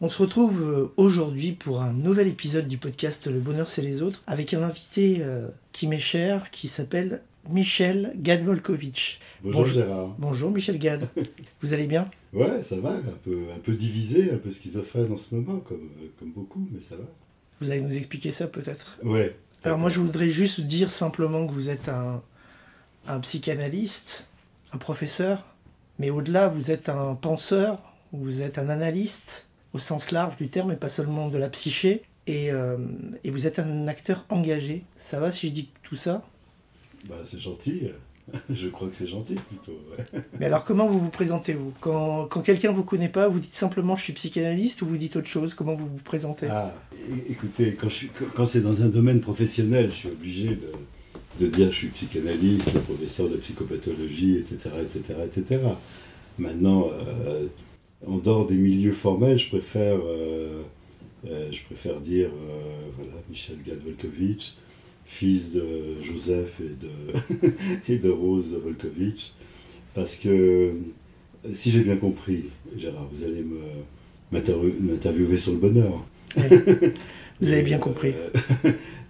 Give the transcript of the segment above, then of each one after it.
On se retrouve aujourd'hui pour un nouvel épisode du podcast Le Bonheur c'est les autres avec un invité qui m'est cher, qui s'appelle Michel Gad-Volkovitch. Bonjour Gérard. Bonjour Michel Gad, vous allez bien? Ouais, ça va, un peu divisé, un peu schizophrène en ce moment, comme beaucoup, mais ça va. Vous allez nous expliquer ça peut-être? Ouais. Alors moi je D'accord. voudrais juste dire simplement que vous êtes un psychanalyste, un professeur, mais au-delà vous êtes un penseur, vous êtes un analyste au sens large du terme et pas seulement de la psyché, et vous êtes un acteur engagé. Ça va si je dis tout ça? Bah, c'est gentil. Je crois que c'est gentil plutôt. Ouais. Mais alors comment vous vous présentez-vous? Quand quelqu'un vous connaît pas, vous dites simplement je suis psychanalyste ou vous dites autre chose? Comment vous vous présentez? Ah, écoutez, quand c'est dans un domaine professionnel, je suis obligé de dire je suis psychanalyste, professeur de psychopathologie, etc., etc., etc. Maintenant, en dehors des milieux formels, je préfère dire voilà, Michel Gad-Volkovitch, fils de Joseph et de Rose Volkovitch, parce que si j'ai bien compris, Gérard, vous allez m'interviewer sur le bonheur. Oui, vous avez Et, bien compris.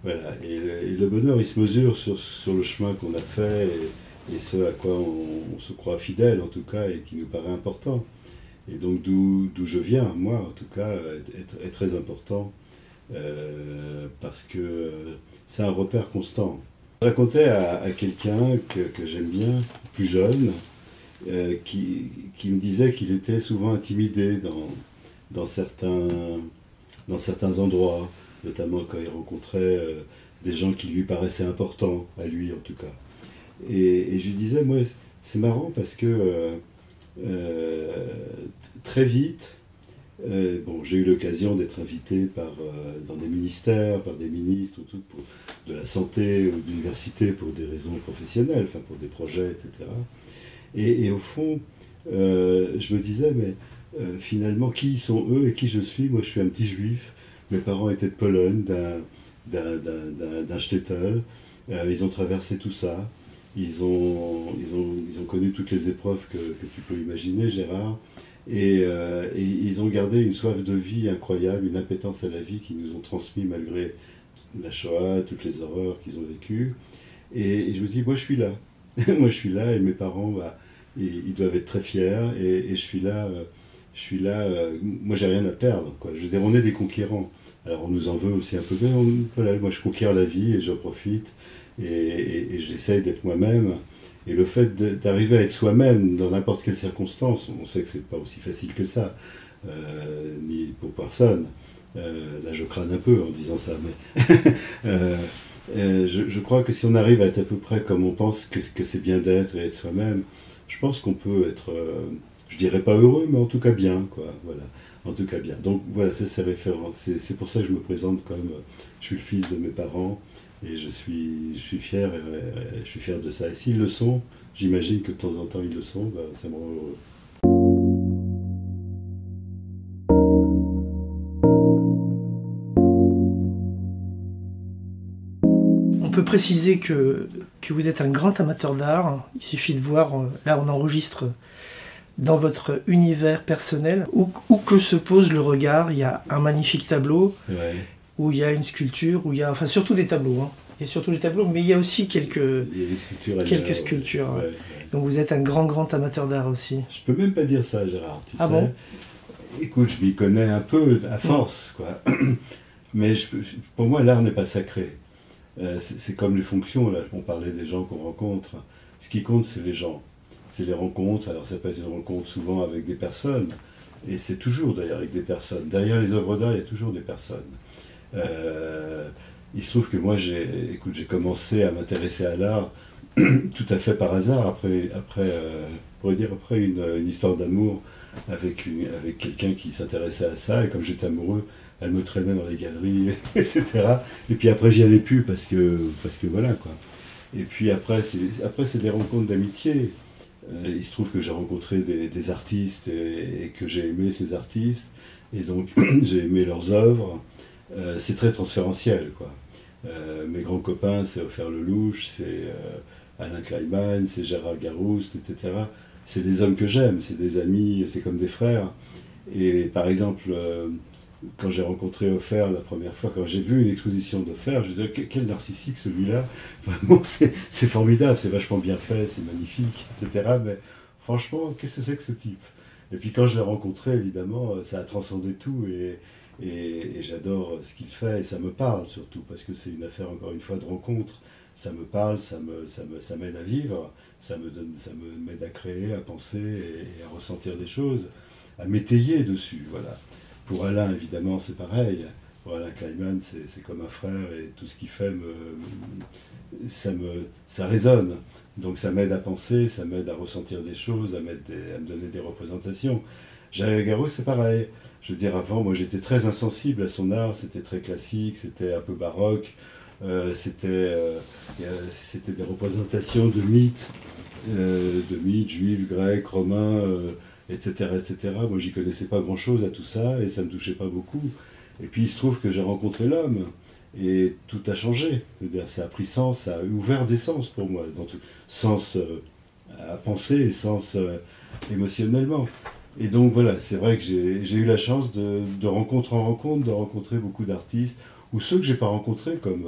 voilà. Et le bonheur, il se mesure sur le chemin qu'on a fait et ce à quoi on se croit fidèle, en tout cas, et qui nous paraît important. Et donc, d'où je viens, moi, en tout cas, est très important parce que c'est un repère constant. Je racontais à quelqu'un que j'aime bien, plus jeune, qui me disait qu'il était souvent intimidé dans certains, dans certains endroits, notamment quand il rencontrait des gens qui lui paraissaient importants, à lui en tout cas. Et je lui disais, moi, c'est marrant parce que euh, très vite, bon, j'ai eu l'occasion d'être invité dans des ministères, par des ministres, de la santé ou de l'université pour des raisons professionnelles, enfin pour des projets, etc. Et au fond, je me disais, mais finalement, qui sont eux et qui je suis? Moi, je suis un petit juif. Mes parents étaient de Pologne, d'un shtetl. Ils ont traversé tout ça. Ils ont connu toutes les épreuves que tu peux imaginer, Gérard. Et ils ont gardé une soif de vie incroyable, une appétence à la vie qu'ils nous ont transmis malgré la Shoah, toutes les horreurs qu'ils ont vécues. Et je me dis, moi je suis là. Moi je suis là et mes parents, bah, ils doivent être très fiers. Et je suis là, moi j'ai rien à perdre, quoi. Je veux dire, on est des conquérants. Alors on nous en veut aussi un peu, mais voilà, moi je conquiers la vie et j'en profite. Et j'essaye d'être moi-même. Et le fait d'arriver à être soi-même dans n'importe quelle circonstance, on sait que c'est pas aussi facile que ça, ni pour personne. Là, je crâne un peu en disant ça, mais je crois que si on arrive à être à peu près comme on pense que c'est bien d'être et être soi-même, je pense qu'on peut être, je dirais pas heureux, mais en tout cas bien, quoi. Voilà, en tout cas bien. Donc voilà, c'est ces références. C'est pour ça que je me présente comme je suis le fils de mes parents. Et je suis fier, je suis fier de ça. Et s'ils le sont, j'imagine que de temps en temps ils le sont, bah, ça me rend heureux. On peut préciser que vous êtes un grand amateur d'art. Il suffit de voir, là on enregistre dans votre univers personnel, où que se pose le regard, il y a un magnifique tableau, Ouais. où il y a une sculpture, où il y a, enfin surtout des tableaux, hein. Il y a surtout des tableaux, mais il y a aussi Il y a des sculptures ailleurs. quelques sculptures. Ouais, Ouais. ouais. Donc vous êtes un grand amateur d'art aussi. Je peux même pas dire ça, Gérard, tu Ah sais. bon? Écoute, je m'y connais un peu à force, quoi. Mais pour moi, l'art n'est pas sacré. C'est comme les fonctions, là, on parlait des gens qu'on rencontre. Ce qui compte, c'est les gens. C'est les rencontres. Alors, ça peut être une rencontre souvent avec des personnes. Et c'est toujours d'ailleurs avec des personnes. Derrière les œuvres d'art, il y a toujours des personnes. Euh, il se trouve que moi, j'ai commencé à m'intéresser à l'art tout à fait par hasard, on pourrait dire après une histoire d'amour avec quelqu'un qui s'intéressait à ça. Et comme j'étais amoureux, elle me traînait dans les galeries, etc. Et puis après, j'y allais plus parce que voilà, quoi. Et puis après c'est des rencontres d'amitié. Il se trouve que j'ai rencontré des artistes et que j'ai aimé ces artistes. Et donc, j'ai aimé leurs œuvres. C'est très transférentiel, quoi. Mes grands copains, c'est Ofer Lelouch, c'est Alain Kleinman, c'est Gérard Garouste, etc. C'est des hommes que j'aime, c'est des amis, c'est comme des frères. Et par exemple, quand j'ai rencontré Offer la première fois, quand j'ai vu une exposition d'Offer, je me disais, quel narcissique celui-là. Vraiment, c'est formidable, c'est vachement bien fait, c'est magnifique, etc. Mais franchement, qu'est-ce que c'est que ce type? Et puis quand je l'ai rencontré, évidemment, ça a transcendé tout et j'adore ce qu'il fait et ça me parle surtout parce que c'est une affaire, encore une fois, de rencontre. Ça me parle, ça m'aide à vivre, ça m'aide à créer, à penser et à ressentir des choses, à m'étayer dessus, voilà. Pour Alain, évidemment, c'est pareil. Pour Alain Kleinman, c'est comme un frère et tout ce qu'il fait, ça résonne. Donc ça m'aide à penser, ça m'aide à ressentir des choses, à me donner des représentations. Jacques Garou, c'est pareil. Je veux dire, avant, moi j'étais très insensible à son art, c'était très classique, c'était un peu baroque, c'était des représentations de mythes juifs, grecs, romains, etc., etc. Moi, j'y connaissais pas grand-chose à tout ça et ça me touchait pas beaucoup. Et puis, il se trouve que j'ai rencontré l'homme et tout a changé. C'est-à-dire, ça a pris sens, ça a ouvert des sens pour moi, dans tout sens à penser et sens émotionnellement. Et donc voilà, c'est vrai que j'ai eu la chance de rencontre en rencontre, de rencontrer beaucoup d'artistes, ou ceux que j'ai pas rencontrés, comme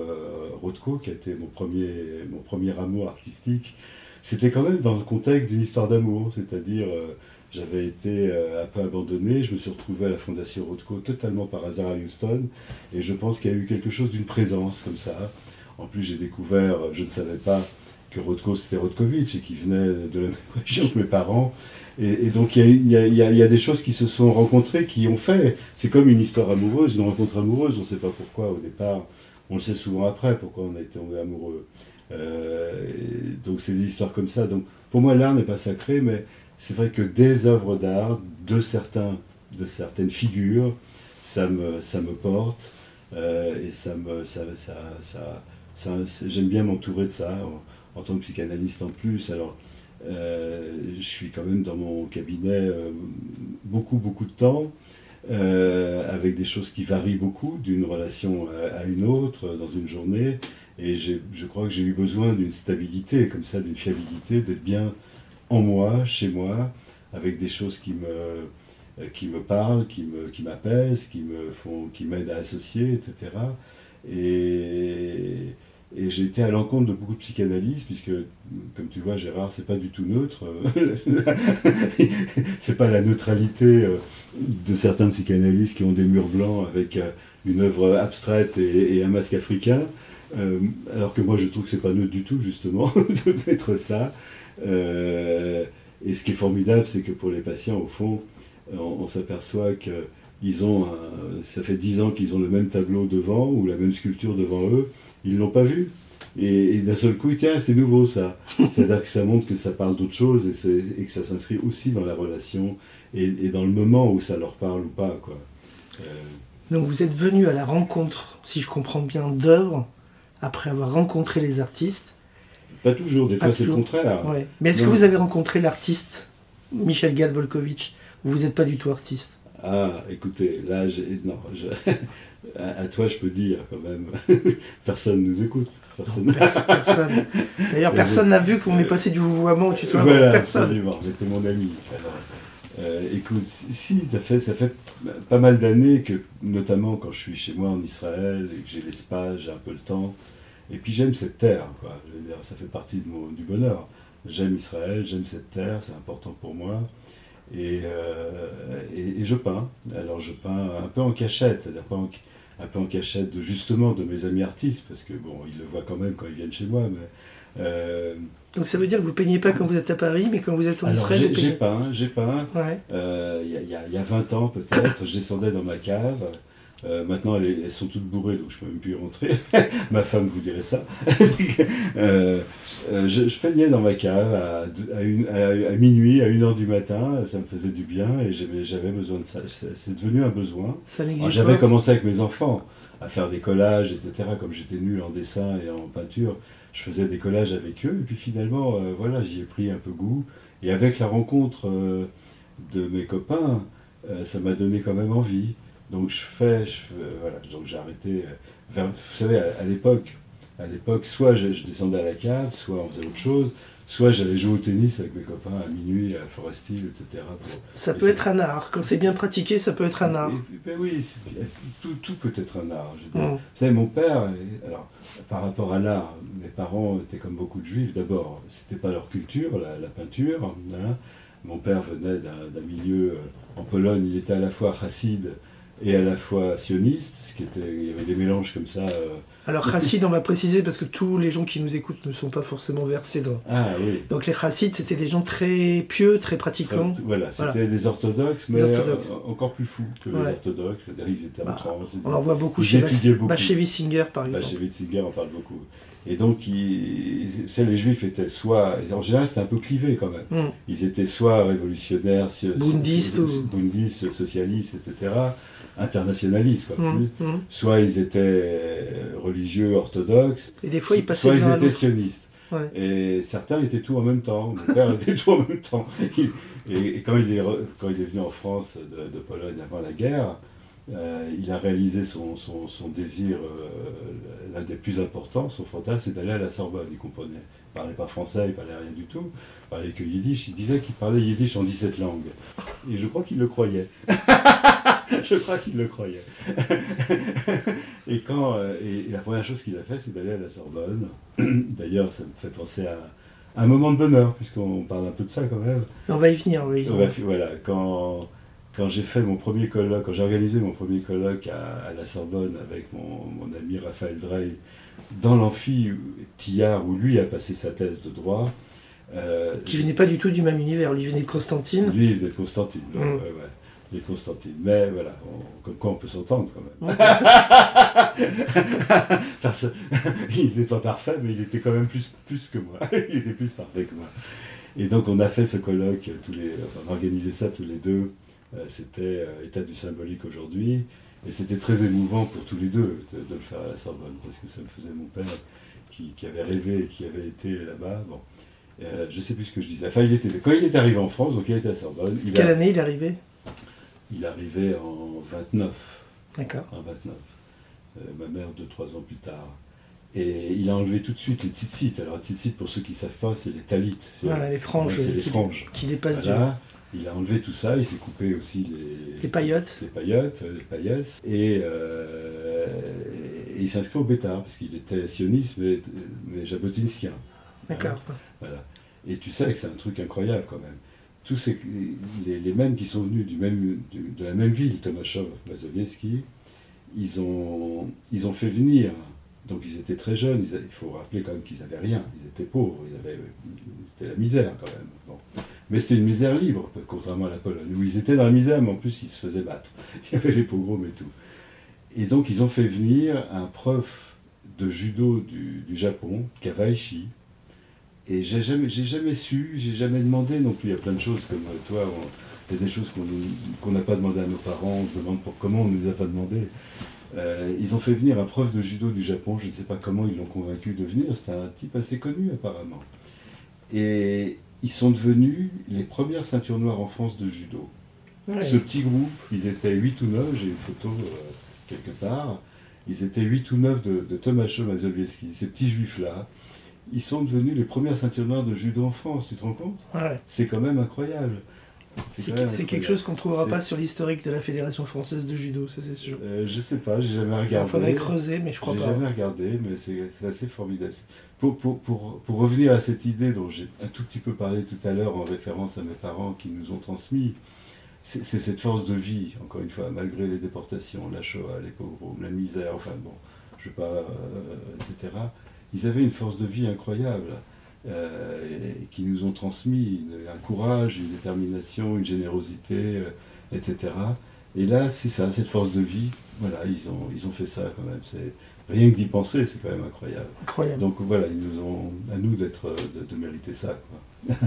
Rothko, qui a été mon premier amour artistique. C'était quand même dans le contexte d'une histoire d'amour, c'est-à-dire j'avais été un peu abandonné, je me suis retrouvé à la Fondation Rothko totalement par hasard à Houston, et je pense qu'il y a eu quelque chose d'une présence comme ça. En plus, j'ai découvert, je ne savais pas que Rothko c'était Rothkovich et qu'il venait de la même région que mes parents. Et donc il y a des choses qui se sont rencontrées, qui ont fait. C'est comme une histoire amoureuse, une rencontre amoureuse. On ne sait pas pourquoi au départ. On le sait souvent après pourquoi on a été tombé amoureux. Donc c'est des histoires comme ça. Donc pour moi l'art n'est pas sacré, mais c'est vrai que des œuvres d'art, de certaines figures, ça me porte et j'aime bien m'entourer de ça en tant que psychanalyste en plus. Alors je suis quand même dans mon cabinet beaucoup de temps, avec des choses qui varient beaucoup d'une relation à une autre dans une journée. Et je crois que j'ai eu besoin d'une stabilité, comme ça, d'une fiabilité, d'être bien en moi, chez moi, avec des choses qui me parlent, qui m'apaisent, qui m'aident à associer, etc. Et, et j'ai été à l'encontre de beaucoup de psychanalystes, puisque, comme tu vois, Gérard, c'est pas du tout neutre. C'est pas la neutralité de certains psychanalystes qui ont des murs blancs avec une œuvre abstraite et un masque africain. Alors que moi, je trouve que c'est pas neutre du tout, justement, de mettre ça. Et ce qui est formidable, c'est que pour les patients, au fond, on s'aperçoit que ça fait 10 ans qu'ils ont le même tableau devant ou la même sculpture devant eux, ils ne l'ont pas vu. Et d'un seul coup, tiens, c'est nouveau ça. C'est-à-dire que ça montre que ça parle d'autre chose et que ça s'inscrit aussi dans la relation et dans le moment où ça leur parle ou pas, quoi. Donc vous êtes venu à la rencontre, si je comprends bien, d'œuvres, après avoir rencontré les artistes. Pas toujours, des fois c'est le contraire. Ouais. Mais est-ce que vous avez rencontré l'artiste Michel Gad-Volkovitch, ou vous n'êtes pas du tout artiste? Ah, écoutez, là, non, à toi, je peux dire quand même. Personne nous écoute. Personne. D'ailleurs, personne n'a vu qu'on est passé du vouvoiement au tutoiement. Voilà, Personne. absolument. C'était mon ami. Alors, écoute, si, ça fait pas mal d'années que, notamment quand je suis chez moi en Israël et que j'ai l'espace, j'ai un peu le temps. Et puis j'aime cette terre, quoi. Je veux dire, ça fait partie du bonheur. J'aime Israël, j'aime cette terre, c'est important pour moi. Et je peins. Alors je peins un peu en cachette, c'est-à-dire pas un peu en cachette justement de mes amis artistes, parce que bon, ils le voient quand même quand ils viennent chez moi. Mais, donc ça veut dire que vous ne peignez pas quand vous êtes à Paris, mais quand vous êtes en Israël, vous peignez. J'ai peint. Ouais. Il y a 20 ans peut-être, je descendais dans ma cave. Maintenant, elles sont toutes bourrées, donc je peux même plus y rentrer. Ma femme vous dirait ça. Je peignais dans ma cave à minuit, à 1h du matin. Ça me faisait du bien et j'avais besoin de ça. C'est devenu un besoin. J'avais commencé avec mes enfants à faire des collages, etc. Comme j'étais nul en dessin et en peinture, je faisais des collages avec eux. Et puis finalement, voilà, j'y ai pris un peu goût. Et avec la rencontre de mes copains, ça m'a donné quand même envie. Donc voilà, donc j'ai arrêté. Vous savez, à À l'époque, soit je descendais à la cave, soit on faisait autre chose, soit j'allais jouer au tennis avec mes copains à minuit, à Forest Hill, etc. Ça peut être un art. Quand c'est bien pratiqué, ça peut être un art. Ben oui, tout peut être un art. Je veux dire. Mm. Vous savez, mon père, alors, par rapport à l'art, mes parents étaient comme beaucoup de juifs. D'abord, c'était pas leur culture, la peinture. Hein. Mon père venait d'un milieu, en Pologne, il était à la fois chassid et à la fois sioniste, il y avait des mélanges comme ça. Alors chassid, on va préciser parce que tous les gens qui nous écoutent ne sont pas forcément versés dans. Ah oui. Donc les chassids, c'était des gens très pieux, très pratiquants. Voilà, c'était des orthodoxes, mais encore plus fous que les Ouais. orthodoxes. C'est-à-dire ils étaient en transe. On en voit beaucoup ils chez étudiaient beaucoup. Bachevitzinger, par exemple. Bachevitzinger en parle beaucoup. Et donc, les juifs étaient soit, en général c'était un peu clivé quand même, ils étaient soit révolutionnaires, bundistes, socialistes, etc., internationalistes, quoi, soit ils étaient religieux, orthodoxes, et des fois, soit ils étaient sionistes. Ouais. Et certains étaient tout en même temps. Mon père était tout en même temps. Et quand il est venu en France de Pologne avant la guerre, il a réalisé son désir, l'un des plus importants, son fantasme, c'est d'aller à la Sorbonne. Il comprenait. Il ne parlait pas français, il ne parlait rien du tout. Il parlait que yiddish. Il disait qu'il parlait yiddish en 17 langues. Et je crois qu'il le croyait. Je crois qu'il le croyait. Et la première chose qu'il a fait, c'est d'aller à la Sorbonne. D'ailleurs, ça me fait penser à un moment de bonheur, puisqu'on parle un peu de ça quand même. On va y venir, oui. Voilà, quand j'ai fait mon premier colloque, quand j'ai organisé mon premier colloque à la Sorbonne avec mon ami Raphaël Drey, dans l'amphi Tillard, où lui a passé sa thèse de droit. Qui venait pas du tout du même univers, lui venait de Constantine. Lui, il venait de Constantine, les Constantine. Mais voilà, comme quoi on peut s'entendre quand même. Il n'était pas parfait, mais il était quand même plus que moi. Il était plus parfait que moi. Et donc on a fait ce colloque, on a organisé ça tous les deux. C'était État du symbolique aujourd'hui. Et c'était très émouvant pour tous les deux de le faire à la Sorbonne, parce que ça me faisait mon père qui avait rêvé et qui avait été là-bas. Bon. Je ne sais plus ce que je disais. Enfin, quand il est arrivé en France, donc il était à la Sorbonne. Quelle année il est arrivé ? Il arrivait en 29. D'accord. En 29. Ma mère 2-3 ans plus tard. Et il a enlevé tout de suite les tzitzit. Alors, les tzitzit, pour ceux qui ne savent pas, c'est les talit. Les franges. C'est les franges. Qui dépassent voilà. Il a enlevé tout ça, il s'est coupé aussi les paillotes. Les paillettes. Et il s'est inscrit au Bétard, parce qu'il était sioniste, mais jabotinskien. D'accord. Voilà. Et tu sais que c'est un truc incroyable quand même. Tous les mêmes qui sont venus de la même ville, Tomaszów, Mazowiecki, ils ont fait venir. Donc ils étaient très jeunes, il faut rappeler quand même qu'ils n'avaient rien, ils étaient pauvres, c'était la misère quand même. Bon. Mais c'était une misère libre, contrairement à la Pologne, où ils étaient dans la misère, mais en plus ils se faisaient battre. Il y avait les pogroms et tout. Et donc ils ont fait venir un prof de judo du Japon, Kawaishi, et j'ai jamais su, j'ai jamais demandé non plus. Il y a plein de choses comme toi, il y a des choses qu'on n'a pas demandé à nos parents, on se demande comment on ne nous a pas demandé. Ils ont fait venir un prof de judo du Japon, je ne sais pas comment ils l'ont convaincu de venir, c'était un type assez connu apparemment. Et ils sont devenus les premières ceintures noires en France de judo. Ouais. Ce petit groupe, ils étaient 8 ou 9, j'ai une photo quelque part, ils étaient 8 ou 9 de Tomaszów Mazowiecki, ces petits juifs-là, ils sont devenus les premières ceintures noires de judo en France, tu te rends compte ? Ouais. C'est quand même incroyable. C'est quelque chose qu'on ne trouvera pas sur l'historique de la Fédération française de judo, ça c'est sûr. Je sais pas, j'ai jamais regardé. Il faudrait creuser, mais je crois pas. J'ai jamais regardé, mais c'est assez formidable. Pour revenir à cette idée dont j'ai un tout petit peu parlé tout à l'heure en référence à mes parents qui nous ont transmis, c'est cette force de vie, encore une fois, malgré les déportations, la Shoah, les pogroms, la misère, enfin bon, je ne veux pas, etc. Ils avaient une force de vie incroyable. Qui nous ont transmis un courage, une détermination, une générosité, etc. Et là, c'est ça, cette force de vie, voilà, ils ont fait ça quand même. Rien que d'y penser, c'est quand même incroyable. Incroyable. Donc voilà, ils nous ont, à nous de mériter ça, quoi.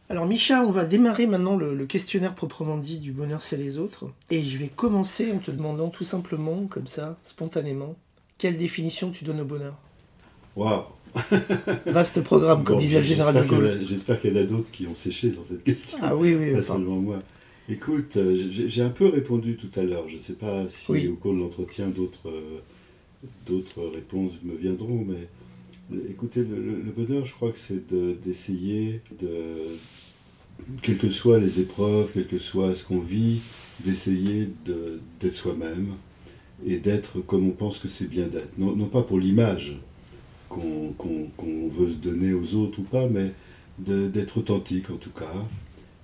Alors Micha, on va démarrer maintenant le questionnaire proprement dit du bonheur c'est les autres. Et je vais commencer en te demandant tout simplement, comme ça, spontanément, quelle définition tu donnes au bonheur ? Waouh, Vaste programme, comme Bon, disait le général de Gaulle. j'espère qu'il y en a d'autres qui ont séché sur cette question, Ah oui, oui, pas enfin, seulement moi. Écoute, j'ai un peu répondu tout à l'heure. Je ne sais pas si oui. au cours de l'entretien d'autres réponses me viendront, mais écoutez, le bonheur, je crois que c'est d'essayer quelles que soient les épreuves, quel que soit ce qu'on vit, d'essayer d'être soi-même et d'être comme on pense que c'est bien d'être. Non pas pour l'image qu'on veut se donner aux autres ou pas, mais d'être authentique en tout cas.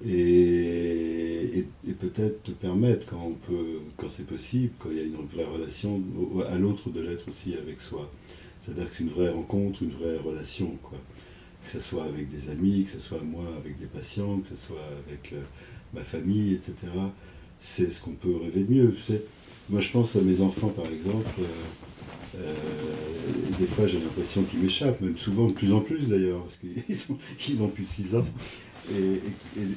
Et peut-être te permettre, quand c'est possible, quand il y a une vraie relation à l'autre, de l'être aussi avec soi. C'est-à-dire que c'est une vraie rencontre, une vraie relation, quoi. Que ce soit avec des amis, que ce soit moi avec des patients, que ce soit avec ma famille, etc. C'est ce qu'on peut rêver de mieux. Tu sais. Moi, je pense à mes enfants, par exemple. Des fois, j'ai l'impression qu'ils m'échappent, même souvent, de plus en plus d'ailleurs, parce qu'ils ont plus 6 ans. Et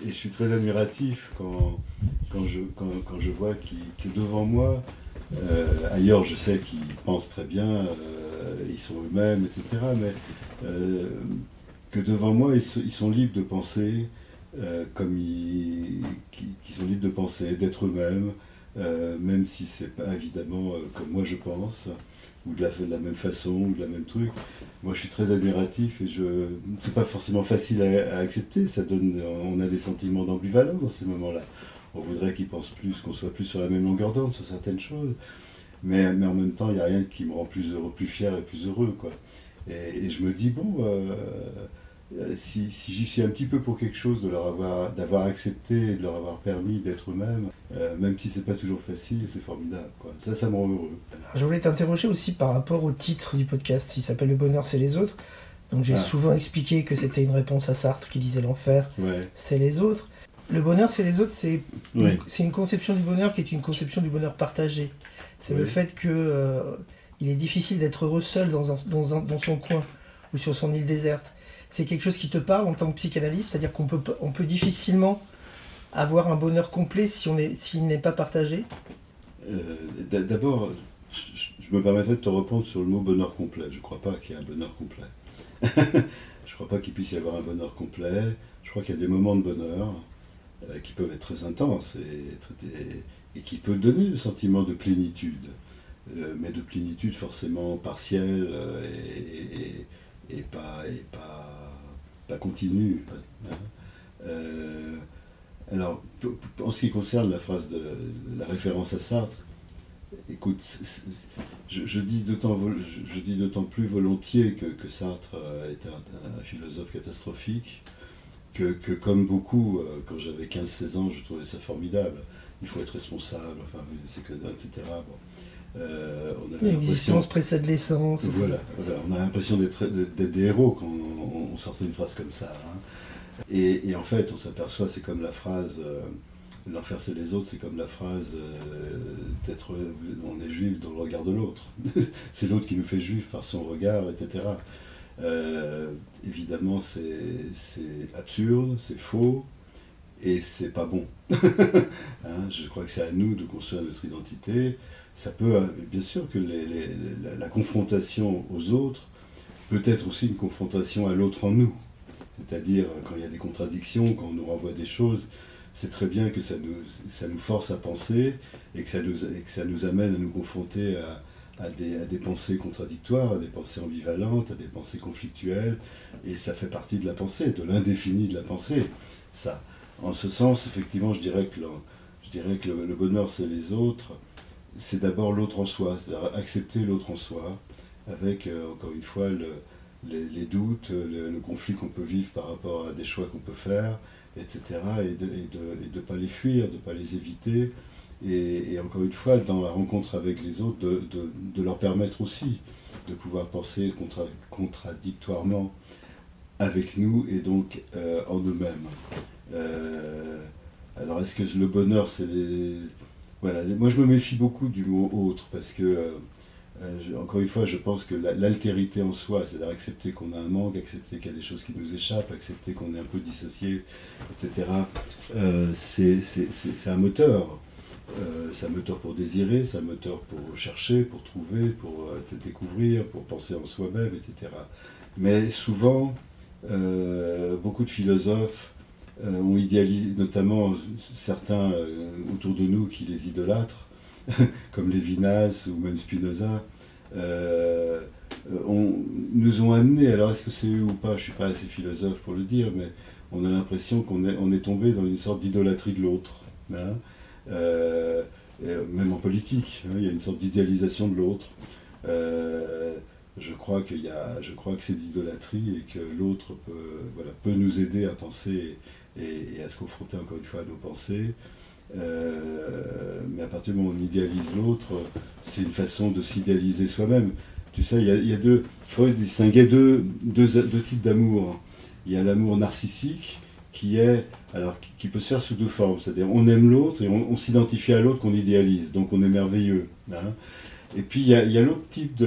je suis très admiratif quand je vois que devant moi, ailleurs je sais qu'ils pensent très bien, ils sont eux-mêmes, etc. Mais que devant moi, ils sont libres de penser comme qu'ils sont libres de penser, d'être eux-mêmes, même si c'est pas évidemment comme moi je pense, ou de la même façon, ou de la même truc. Moi je suis très admiratif et c'est pas forcément facile à accepter, on a des sentiments d'ambivalence dans ces moments-là. On voudrait qu'ils pensent plus, qu'on soit plus sur la même longueur d'onde sur certaines choses, mais en même temps il n'y a rien qui me rend plus heureux, plus fier et plus heureux, quoi. Et je me dis, bon, si j'y suis un petit peu pour quelque chose, d'avoir accepté et de leur avoir permis d'être eux-mêmes, même si c'est pas toujours facile, c'est formidable, quoi. Ça me rend heureux. Je voulais t'interroger aussi par rapport au titre du podcast, il s'appelle Le bonheur, c'est les autres. Donc j'ai Ah, souvent expliqué que c'était une réponse à Sartre qui disait l'enfer, ouais, c'est les autres. Le bonheur, c'est les autres, ouais, c'est une conception du bonheur qui est une conception du bonheur partagé. C'est le ouais. fait que il est difficile d'être heureux seul dans son coin ou sur son île déserte. C'est quelque chose qui te parle en tant que psychanalyste, c'est-à-dire on peut difficilement avoir un bonheur complet s'il n'est pas partagé. D'abord, je me permettrai de te répondre sur le mot bonheur complet. Je ne crois pas qu'il y ait un bonheur complet. Je ne crois pas qu'il puisse y avoir un bonheur complet. Je crois qu'il y a des moments de bonheur qui peuvent être très intenses et qui peuvent donner le sentiment de plénitude. Mais de plénitude forcément partielle pas continue. Hein. Euh, alors, en ce qui concerne la phrase de la référence à Sartre, écoute, je dis d'autant plus volontiers que Sartre est un philosophe catastrophique, que comme beaucoup, quand j'avais 15-16 ans, je trouvais ça formidable. Il faut être responsable, enfin, c'est que, etc. Bon. On avait l'impression. L'existence précède l'essence. Voilà, on a l'impression d'être des héros quand on sortait une phrase comme ça. Hein. Et en fait, on s'aperçoit, c'est comme la phrase l'enfer c'est les autres, c'est comme la phrase on est juif dans le regard de l'autre. C'est l'autre qui nous fait juif par son regard, etc. Évidemment, c'est absurde, c'est faux, et c'est pas bon. Hein, je crois que c'est à nous de construire notre identité. Ça peut, bien sûr, que la confrontation aux autres peut être aussi une confrontation à l'autre en nous. C'est-à-dire, quand il y a des contradictions, quand on nous renvoie des choses, c'est très bien que ça nous force à penser et que ça nous amène à nous confronter à des pensées contradictoires, à des pensées ambivalentes, à des pensées conflictuelles. Et ça fait partie de la pensée, de l'indéfini de la pensée. Ça. En ce sens, effectivement, je dirais que le bonheur, c'est les autres. C'est d'abord l'autre en soi, c'est-à-dire accepter l'autre en soi, avec, encore une fois, les doutes, le conflit qu'on peut vivre par rapport à des choix qu'on peut faire, etc. Et de ne pas les fuir, de ne pas les éviter. Et encore une fois, dans la rencontre avec les autres, de leur permettre aussi de pouvoir penser contradictoirement avec nous et donc en eux-mêmes. Alors est-ce que le bonheur, c'est les... Voilà, moi je me méfie beaucoup du mot autre parce que encore une fois, je pense que l'altérité en soi, c'est-à-dire accepter qu'on a un manque, accepter qu'il y a des choses qui nous échappent, accepter qu'on est un peu dissocié, etc., c'est un moteur. C'est un moteur pour désirer, c'est un moteur pour chercher, pour trouver, pour découvrir, pour penser en soi-même, etc. Mais souvent, beaucoup de philosophes ont idéalisé, notamment certains autour de nous qui les idolâtrent, comme Lévinas ou même Spinoza, nous ont amenés, alors est-ce que c'est eux ou pas, je ne suis pas assez philosophe pour le dire, mais on a l'impression qu'on est tombé dans une sorte d'idolâtrie de l'autre. Hein, même en politique, hein, il y a une sorte d'idéalisation de l'autre. Je crois que c'est d'idolâtrie et que l'autre peut nous aider à penser et à se confronter encore une fois à nos pensées. Mais à partir du moment où on idéalise l'autre, c'est une façon de s'idéaliser soi-même. Tu sais, Freud distinguait deux types d'amour. Il y a l'amour narcissique qui peut se faire sous deux formes, c'est-à-dire on aime l'autre et on s'identifie à l'autre qu'on idéalise, donc on est merveilleux. Hein. Et puis il y a l'autre type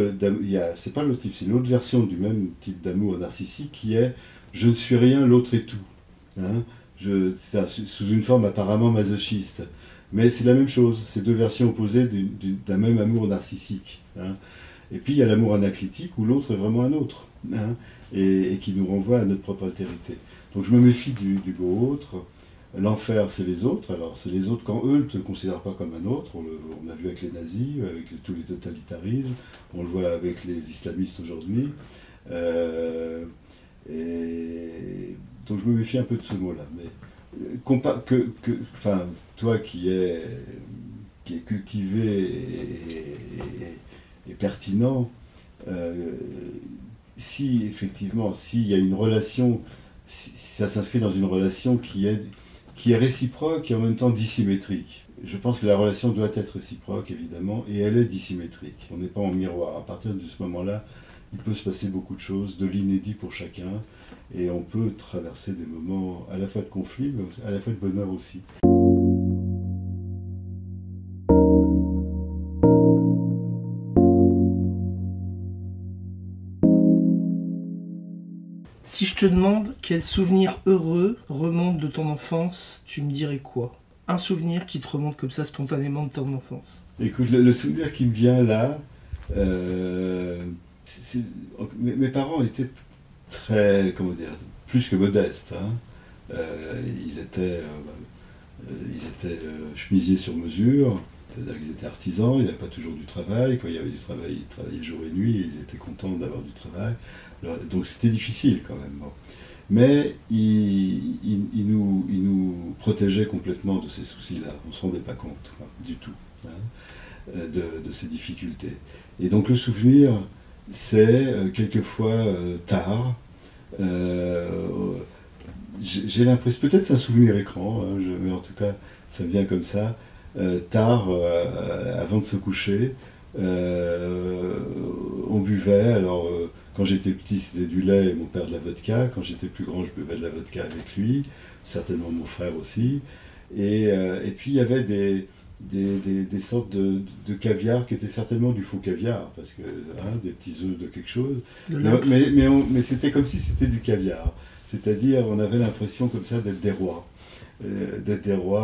c'est pas l'autre type, c'est l'autre version du même type d'amour narcissique qui est je ne suis rien, l'autre est tout. Hein. Sous une forme apparemment masochiste. Mais c'est la même chose, c'est deux versions opposées d'un même amour narcissique. Hein. Et puis il y a l'amour anaclitique où l'autre est vraiment un autre, hein, et qui nous renvoie à notre propre altérité. Donc je me méfie du beau autre. L'enfer, c'est les autres. Alors c'est les autres quand eux ne te considèrent pas comme un autre. On l'a vu avec les nazis, avec tous les totalitarismes. On le voit avec les islamistes aujourd'hui. Et donc je me méfie un peu de ce mot-là. Mais toi qui est cultivé et pertinent, si effectivement, s'il y a une relation, si ça s'inscrit dans une relation qui est réciproque et en même temps dissymétrique. Je pense que la relation doit être réciproque, évidemment, et elle est dissymétrique. On n'est pas en miroir. À partir de ce moment-là, il peut se passer beaucoup de choses, de l'inédit pour chacun, et on peut traverser des moments à la fois de conflit, mais à la fois de bonheur aussi. Si je te demande quel souvenir heureux remonte de ton enfance, tu me dirais quoi? Un souvenir qui te remonte comme ça spontanément de ton enfance. Écoute, le souvenir qui me vient là, mes parents étaient très, comment dire, plus que modestes. Hein. Ils étaient chemisiers sur mesure, c'est-à-dire qu'ils étaient artisans, il n'y avait pas toujours du travail. Quand il y avait du travail, ils travaillaient jour et nuit et ils étaient contents d'avoir du travail. Alors, donc c'était difficile quand même. Bon. Mais ils nous protégeaient complètement de ces soucis-là. On ne se rendait pas compte, quoi, du tout, hein, de ces difficultés. Et donc le souvenir, c'est quelquefois tard. J'ai l'impression, peut-être c'est un souvenir écran, hein, mais en tout cas ça vient comme ça, tard, avant de se coucher, on buvait, alors quand j'étais petit c'était du lait et mon père de la vodka, quand j'étais plus grand je buvais de la vodka avec lui, certainement mon frère aussi, et puis il y avait des sortes de caviar qui étaient certainement du faux caviar, parce que des petits œufs de quelque chose, mais c'était comme si c'était du caviar. C'est-à-dire, on avait l'impression comme ça d'être des rois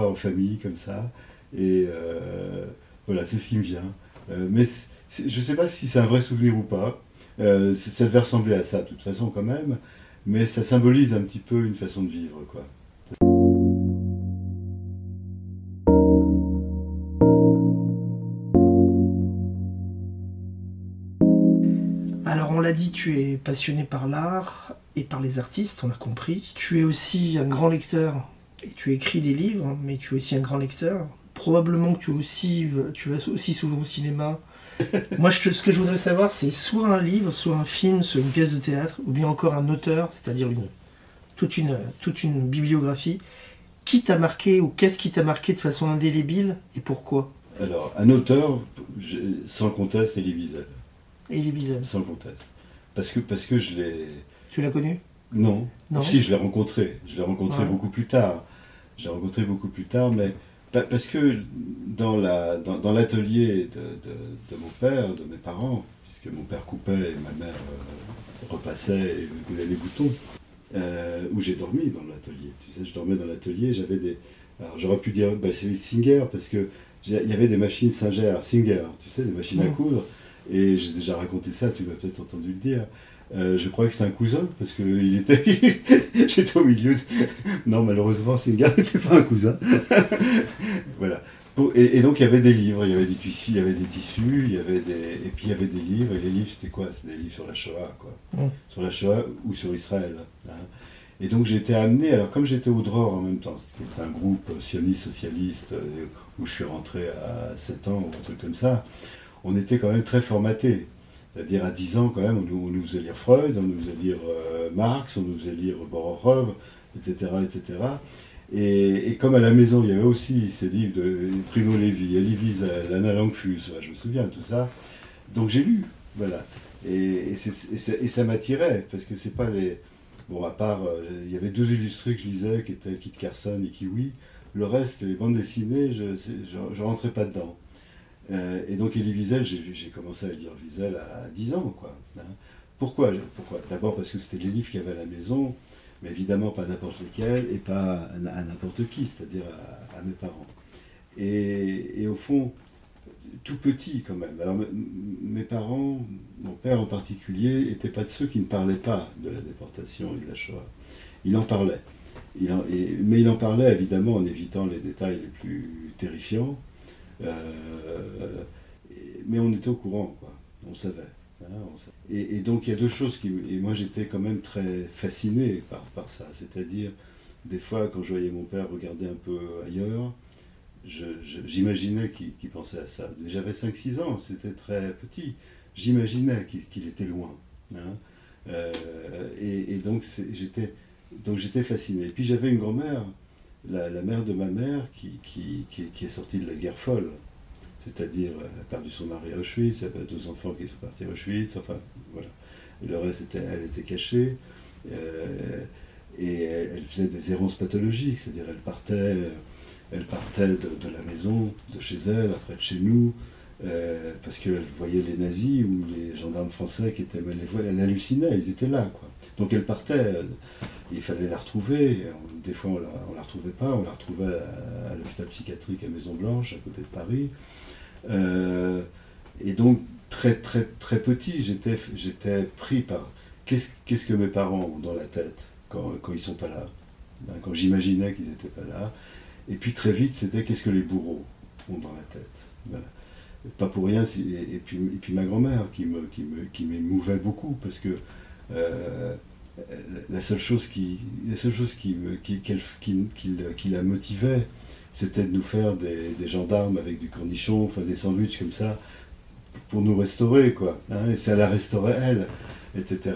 en famille comme ça. Et voilà, c'est ce qui me vient. Mais je ne sais pas si c'est un vrai souvenir ou pas. Ça devait ressembler à ça, de toute façon, quand même. Mais ça symbolise un petit peu une façon de vivre, quoi. Alors on l'a dit, tu es passionné par l'art et par les artistes, on l'a compris. Tu es aussi un grand lecteur et tu écris des livres, mais tu es aussi un grand lecteur. Probablement que tu vas aussi souvent au cinéma. Moi, ce que je voudrais savoir, c'est soit un livre, soit un film, soit une pièce de théâtre, ou bien encore un auteur, c'est-à-dire toute une bibliographie. Qui t'a marqué ou qu'est-ce qui t'a marqué de façon indélébile et pourquoi? Alors, un auteur, sans conteste, Elie Wiesel. Elie Wiesel. Sans conteste. Parce que je l'ai... Tu l'as connu? Non. Non. Si, je l'ai rencontré. Je l'ai rencontré Ouais. beaucoup plus tard. Mais parce que dans l'atelier de mon père, de mes parents, puisque mon père coupait et ma mère repassait et coulait les boutons, où j'ai dormi dans l'atelier. Tu sais, je dormais dans l'atelier, j'avais des... Alors j'aurais pu dire, c'est Singer, parce que il y avait des machines Singer, tu sais, des machines à coudre, et j'ai déjà raconté ça, tu m'as peut-être entendu le dire. Je crois que c'était un cousin, parce que il était... j'étais au milieu. Non, malheureusement, Senghar n'était pas un cousin. Voilà. Et donc, il y avait des livres, il y avait des tissus, il y avait des tissus, et puis il y avait des livres. Et les livres, c'était quoi? C'était des livres sur la Shoah, quoi. Sur la Shoah ou sur Israël. Hein. Et donc, j'ai été amené, alors comme j'étais au DROR en même temps, c'était un groupe sioniste socialiste où je suis rentré à 7 ans ou un truc comme ça, on était quand même très formaté. C'est-à-dire à 10 ans, quand même, on nous faisait lire Freud, on nous faisait lire Marx, on nous faisait lire Bororov, etc. etc. Et comme à la maison, il y avait aussi ces livres de Primo Levi, Elie Wiesel, Anna Langfuss, je me souviens, tout ça. Donc j'ai lu, voilà. Et ça m'attirait, parce que c'est pas les... Bon, à part, il y avait 2 illustrés que je lisais, qui étaient Kit Carson et Kiwi. Le reste, les bandes dessinées, je rentrais pas dedans. Et donc Elie Wiesel, j'ai commencé à lire Wiesel à 10 ans, quoi. Hein. Pourquoi? D'abord parce que c'était les livres qu'il y avait à la maison, mais évidemment pas n'importe lesquels, et pas à n'importe qui, c'est-à-dire à mes parents. Et au fond, tout petit quand même. Alors mes parents, mon père en particulier, n'était pas de ceux qui ne parlaient pas de la déportation et de la Shoah. Il en parlait. Mais il en parlait évidemment en évitant les détails les plus terrifiants. Mais on était au courant, quoi. On savait. Hein, et donc il y a 2 choses qui... Et moi j'étais quand même très fasciné par ça. C'est-à-dire, des fois quand je voyais mon père regarder un peu ailleurs, j'imaginais qu'il pensait à ça. J'avais 5-6 ans, c'était très petit. J'imaginais qu'il était loin. Hein. Et donc j'étais fasciné. Et puis j'avais une grand-mère, la mère de ma mère, qui est sortie de la guerre folle. C'est-à-dire, elle a perdu son mari à Auschwitz, elle avait 2 enfants qui sont partis à Auschwitz, enfin, voilà. Et le reste, elle était cachée. Et elle faisait des errances pathologiques, c'est-à-dire elle partait de la maison, de chez elle, après de chez nous, parce qu'elle voyait les nazis ou les gendarmes français qui étaient... Elle hallucinait, ils étaient là, quoi. Donc elle partait, il fallait la retrouver. Des fois, on la retrouvait pas, on la retrouvait à l'hôpital psychiatrique à Maison-Blanche, à côté de Paris. Et donc, très, très, très petit, j'étais pris par qu'est-ce que mes parents ont dans la tête quand ils ne sont pas là, hein, quand j'imaginais qu'ils n'étaient pas là. Et puis très vite, c'était qu'est-ce que les bourreaux ont dans la tête. Voilà. Pas pour rien, et puis ma grand-mère qui m'émouvait beaucoup, parce que la seule chose qui la motivait, c'était de nous faire des gendarmes avec du cornichon, enfin des sandwichs comme ça, pour nous restaurer, quoi. Hein, et ça la restaurait, elle, etc.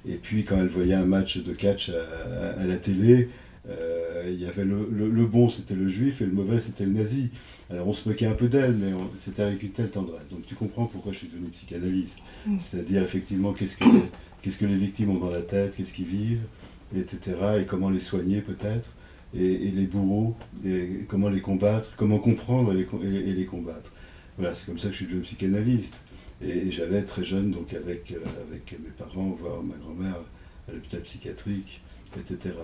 Et puis quand elle voyait un match de catch à la télé, il y avait le bon, c'était le juif, et le mauvais, c'était le nazi. Alors on se moquait un peu d'elle, mais c'était avec une telle tendresse. Donc tu comprends pourquoi je suis devenu psychanalyste. C'est-à-dire effectivement qu'est-ce que les victimes ont dans la tête, qu'est-ce qu'ils vivent, etc. Et comment les soigner peut-être. Et les bourreaux, et comment les combattre, comment comprendre et les combattre. Voilà, c'est comme ça que je suis devenu psychanalyste. Et j'allais très jeune, donc avec mes parents, voir ma grand-mère à l'hôpital psychiatrique, etc.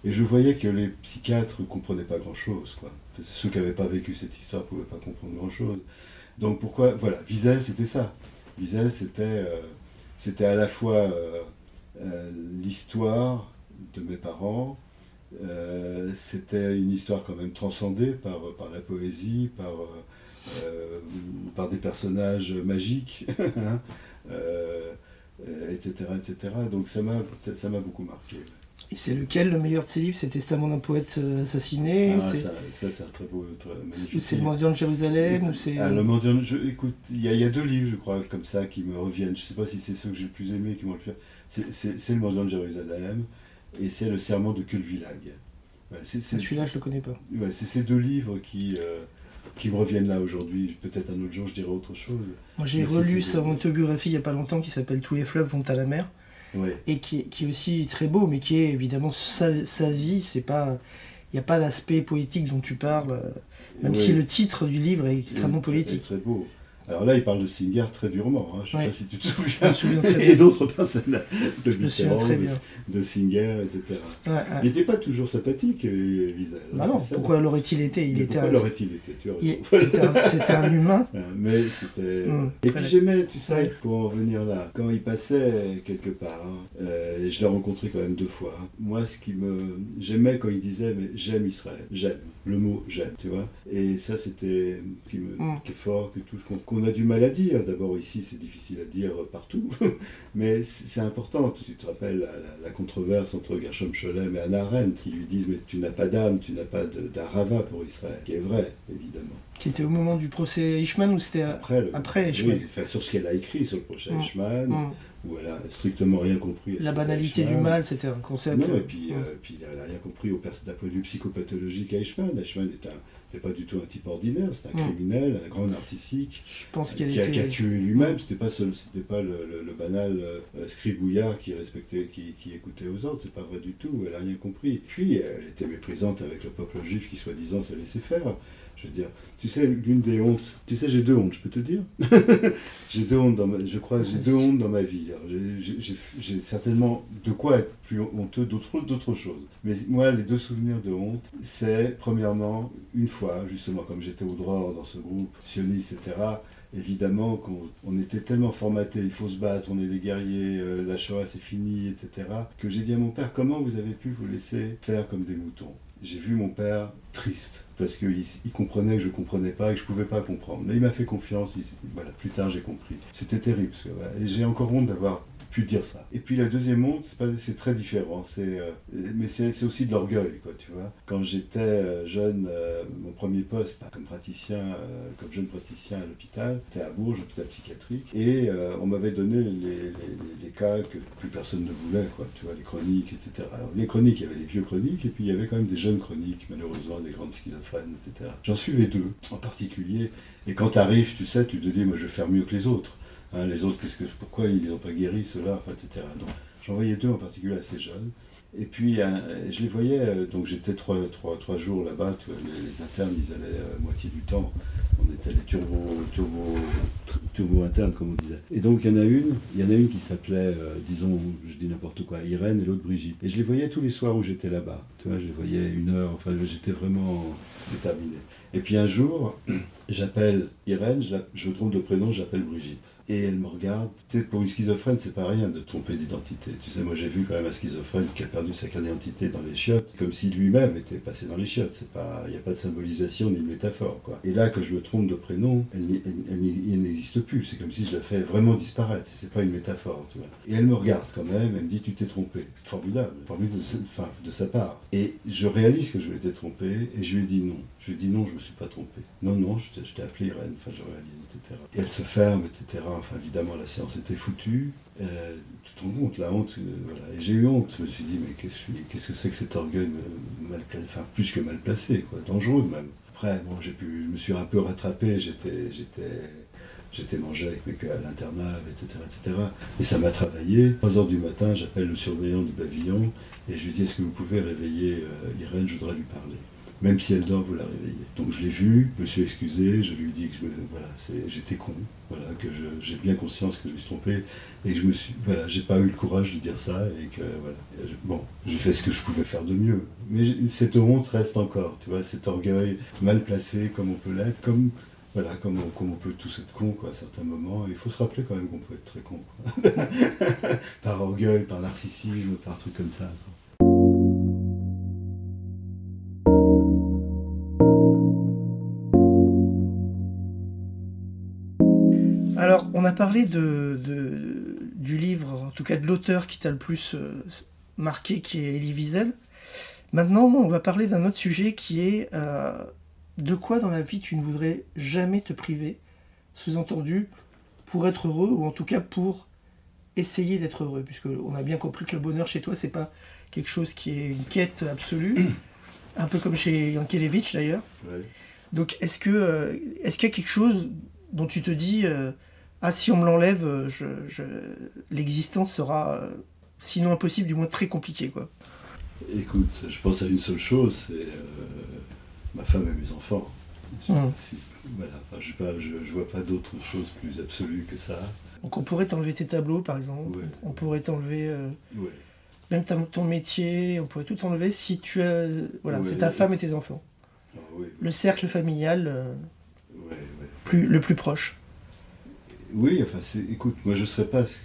Et je voyais que les psychiatres ne comprenaient pas grand-chose, quoi. Ceux qui n'avaient pas vécu cette histoire ne pouvaient pas comprendre grand-chose. Donc pourquoi... Voilà, Wiesel, c'était ça. Wiesel, c'était à la fois l'histoire de mes parents, c'était une histoire quand même transcendée par la poésie, par des personnages magiques, hein, etc., etc. Donc ça m'a beaucoup marqué. Et c'est lequel le meilleur de ces livres? C'est Testament d'un poète assassiné? Ça c'est un très beau, très magnifique. C'est Le Mendiant de Jérusalem? Le Mendiant, écoute, il y a 2 livres, je crois, comme ça, qui me reviennent. Je ne sais pas si c'est ceux que j'ai le plus aimés qui m'ont le plus... C'est Le Mendiant de Jérusalem et c'est Le Serment de Kulvilag. Ouais, celui-là, je ne le connais pas. Ouais, c'est ces 2 livres qui me reviennent là aujourd'hui. Peut-être un autre jour, je dirai autre chose. Moi, j'ai relu sa autobiographie il n'y a pas longtemps qui s'appelle Tous les fleuves vont à la mer. Ouais. Et qui est aussi très beau, mais qui est évidemment sa vie. C'est pas, il n'y a pas d'aspect poétique dont tu parles, même si le titre du livre est extrêmement politique. Très beau. Alors là, il parle de Singer très durement, hein. Je ne sais pas si tu te Je souviens, me souviens très et bien. d'autres personnages, de Je me souviens Mitterrand, très bien. de Singer, etc. Ouais, ouais. Il n'était pas toujours sympathique, Wiesel. Bah non, Tu sais. pourquoi l'aurait-il été? Mais pourquoi l'aurait-il été? Tu as raison. C'était un humain. Mais c'était... Et puis Très- j'aimais, tu sais, Ouais. pour en venir là, quand il passait quelque part, et je l'ai rencontré quand même 2 fois, moi ce qui me... J'aimais quand il disait, mais j'aime Israël, j'aime, le mot j'aime, tu vois. Et ça c'était qui est fort, que touche, qu'on a du mal à dire. D'abord ici c'est difficile à dire partout, mais c'est important. Tu te rappelles la controverse entre Gershom Scholem et Hannah Arendt, qui lui disent, mais tu n'as pas d'âme, tu n'as pas d'arava pour Israël, qui est vrai, évidemment. Qui était au moment du procès Eichmann ou c'était après Eichmann? Oui, enfin, sur ce qu'elle a écrit sur le procès Eichmann, Mm. où elle a strictement rien compris. La banalité du mal, c'était un concept. Non, et puis elle n'a rien compris d'un point de vue psychopathologique à Eichmann. Eichmann n'était pas du tout un type ordinaire, c'était un criminel, un grand narcissique, Je pense qu'elle qui a était. tué lui-même. C'était pas le banal scribouillard qui écoutait aux ordres, c'est pas vrai du tout, elle n'a rien compris. Puis elle était méprisante avec le peuple juif qui soi-disant se laissait faire. Je veux dire, tu sais, l'une des hontes, tu sais, j'ai 2 hontes, je peux te dire. J'ai 2 hontes je crois que j'ai 2 hontes dans ma vie. Alors, j'ai certainement de quoi être plus honteux d'autres choses. Mais moi, les 2 souvenirs de honte, c'est premièrement, une fois, justement, comme j'étais au droit dans ce groupe sioniste, etc., évidemment qu'on était tellement formaté, il faut se battre, on est des guerriers, la Shoah c'est fini, etc., que j'ai dit à mon père, comment vous avez pu vous laisser faire comme des moutons? J'ai vu mon père triste, parce qu'il comprenait que je ne comprenais pas et que je ne pouvais pas comprendre. Mais il m'a fait confiance, voilà, plus tard j'ai compris. C'était terrible, parce que, voilà, et j'ai encore honte d'avoir pu dire ça. Et puis la deuxième honte, c'est très différent, mais c'est aussi de l'orgueil, quoi, tu vois. Quand j'étais jeune, mon premier poste comme jeune praticien à l'hôpital, c'était à Bourges, hôpital psychiatrique, et on m'avait donné les cas que plus personne ne voulait, quoi, tu vois, les chroniques, etc. Alors, les chroniques, il y avait les vieux chroniques, et puis il y avait quand même des jeunes chroniques, malheureusement, des grandes schizophrènes, etc. J'en suivais 2, en particulier, et quand tu arrives, tu sais, tu te dis, moi je vais faire mieux que les autres. Hein, les autres, pourquoi ils n'ont pas guéri cela, enfin, etc. Donc j'en voyais 2 en particulier assez jeunes. Et puis je les voyais, donc j'étais 3 jours là-bas, les internes ils allaient moitié du temps. On était les turbo internes comme on disait. Et donc il y en a une qui s'appelait, disons, je dis n'importe quoi, Irène et l'autre Brigitte. Et je les voyais tous les soirs où j'étais là-bas. Tu vois, je les voyais 1 heure, enfin j'étais vraiment déterminé. Et puis un jour, j'appelle Irène, je me trompe de prénom, j'appelle Brigitte. Et elle me regarde. Tu sais, pour une schizophrène, c'est pas rien de tromper d'identité. Tu sais, moi j'ai vu quand même un schizophrène qui a perdu sa carte d'identité dans les chiottes, comme si lui-même était passé dans les chiottes. Il n'y a pas de symbolisation ni de métaphore, quoi. Et là, que je me trompe de prénom, elle n'existe plus. C'est comme si je la fais vraiment disparaître. C'est pas une métaphore, tu vois. Et elle me regarde quand même, elle me dit, tu t'es trompé. Formidable de sa part. Et je réalise que je m'étais trompé, et je lui ai dit non. Je lui ai dit non, je me suis pas trompé. Non, je t'ai appelé Irène, enfin je réalise, etc. Et elle se ferme, etc. Enfin évidemment la séance était foutue. Tu te rends compte, la honte, voilà. Et j'ai eu honte, je me suis dit, mais qu'est-ce que c'est que cet orgueil mal placé, enfin plus que mal placé, quoi, dangereux même. Après, bon, je me suis un peu rattrapé, j'étais mangé avec mes à l'internat, etc. Et ça m'a travaillé. 3 heures du matin, j'appelle le surveillant du pavillon et je lui dis, est-ce que vous pouvez réveiller Irène, je voudrais lui parler. Même si elle dort, vous la réveillez. Donc je l'ai vue, je me suis excusé, je lui ai dit que j'étais con, voilà, que j'ai bien conscience que je me suis trompé et que j'ai pas eu le courage de dire ça et que voilà. J'ai fait ce que je pouvais faire de mieux. Mais cette honte reste encore, tu vois, cet orgueil mal placé comme on peut l'être, comme on peut tous être con, quoi, à certains moments. Et il faut se rappeler quand même qu'on peut être très con, quoi. Par orgueil, par narcissisme, par trucs comme ça, quoi. Alors, on a parlé du livre, en tout cas de l'auteur qui t'a le plus marqué, qui est Elie Wiesel. Maintenant, on va parler d'un autre sujet qui est de quoi dans la vie tu ne voudrais jamais te priver, sous-entendu, pour être heureux, ou en tout cas pour essayer d'être heureux, puisque on a bien compris que le bonheur chez toi, c'est pas quelque chose qui est une quête absolue, un peu comme chez Yankelevitch d'ailleurs. Ouais. Donc est-ce qu'il y a quelque chose dont tu te dis si on me l'enlève, l'existence sera sinon impossible, du moins très compliquée, quoi. Écoute, je pense à une seule chose, c'est ma femme et mes enfants. Voilà, enfin, je vois pas d'autre chose plus absolue que ça. Donc on pourrait t'enlever tes tableaux, par exemple. Ouais. On pourrait t'enlever Ouais. même ton métier. On pourrait tout enlever si tu as... Voilà, Ouais, c'est ta ouais. femme et tes enfants. Ah, oui, Le cercle familial ouais, ouais. le plus proche. Oui, enfin, écoute, moi je serais pas ce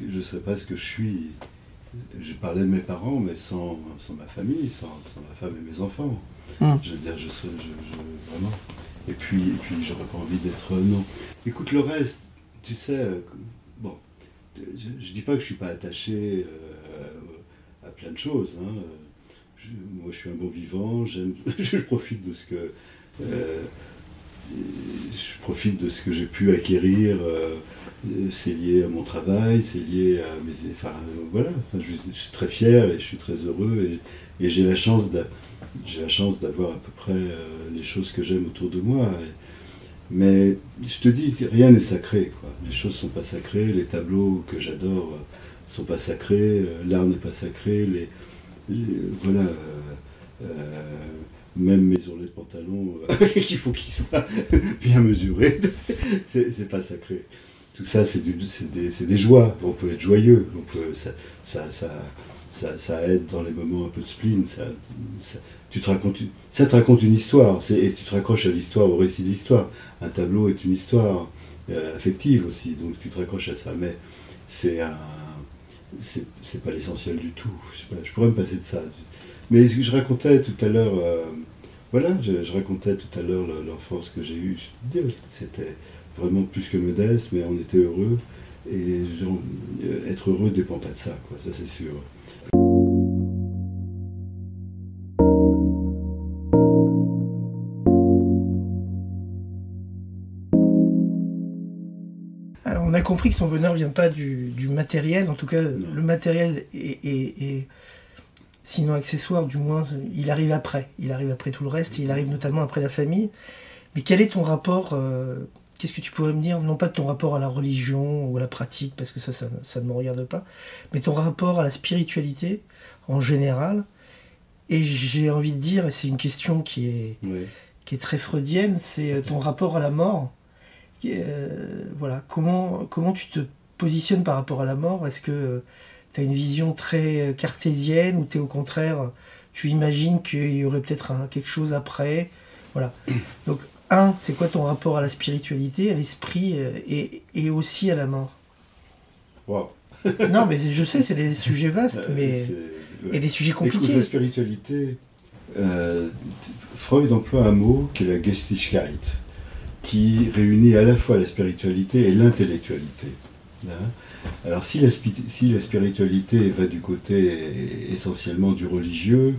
que je suis. Je parlais de mes parents, mais sans ma famille, sans ma femme et mes enfants. Je veux dire, vraiment. Et puis j'aurais pas envie d'être. Non. Écoute, le reste, tu sais, bon, je dis pas que je suis pas attaché à plein de choses. Hein. Moi, je suis un bon vivant, je profite de ce que. euh, je profite de ce que j'ai pu acquérir. C'est lié à mon travail, c'est lié à mes... Enfin, voilà, enfin, je suis très fier et je suis très heureux et j'ai la chance d'avoir à peu près les choses que j'aime autour de moi. Mais je te dis, rien n'est sacré, quoi. Les choses sont pas sacrées, les tableaux que j'adore sont pas sacrés, l'art n'est pas sacré, voilà... même mes ourlets de pantalon, il faut qu'ils soient bien mesurés, c'est pas sacré. Tout ça, c'est des joies. On peut être joyeux. Ça aide dans les moments un peu de spleen. Ça te raconte une histoire. Et tu te raccroches à l'histoire, au récit de l'histoire. Un tableau est une histoire affective aussi. Donc tu te raccroches à ça. Mais c'est pas l'essentiel du tout. Je pourrais me passer de ça. Mais je racontais tout à l'heure... voilà, je racontais tout à l'heure l'enfance que j'ai eue. C'était vraiment plus que modeste, mais on était heureux. Et être heureux ne dépend pas de ça, quoi, ça c'est sûr. Alors on a compris que ton bonheur vient pas du matériel, en tout cas Non. le matériel est sinon accessoire, du moins il arrive après tout le reste, et il arrive notamment après la famille. Mais quel est ton rapport qu'est-ce que tu pourrais me dire, non pas de ton rapport à la religion ou à la pratique, parce que ça ne me regarde pas, mais ton rapport à la spiritualité en général. Et j'ai envie de dire, et c'est une question Ouais. qui est très freudienne, c'est ton rapport à la mort. Voilà, comment tu te positionnes par rapport à la mort? Est-ce que tu as une vision très cartésienne, ou au contraire, tu imagines qu'il y aurait peut-être quelque chose après? Voilà. Donc, c'est quoi ton rapport à la spiritualité, à l'esprit et aussi à la mort? Wow. Non, mais je sais, c'est des sujets vastes, mais et des sujets Écoute, compliqués. la spiritualité, Freud emploie un mot qui est la Geschichtlichkeit, qui réunit à la fois la spiritualité et l'intellectualité. Hein. Alors si la spiritualité va du côté essentiellement du religieux,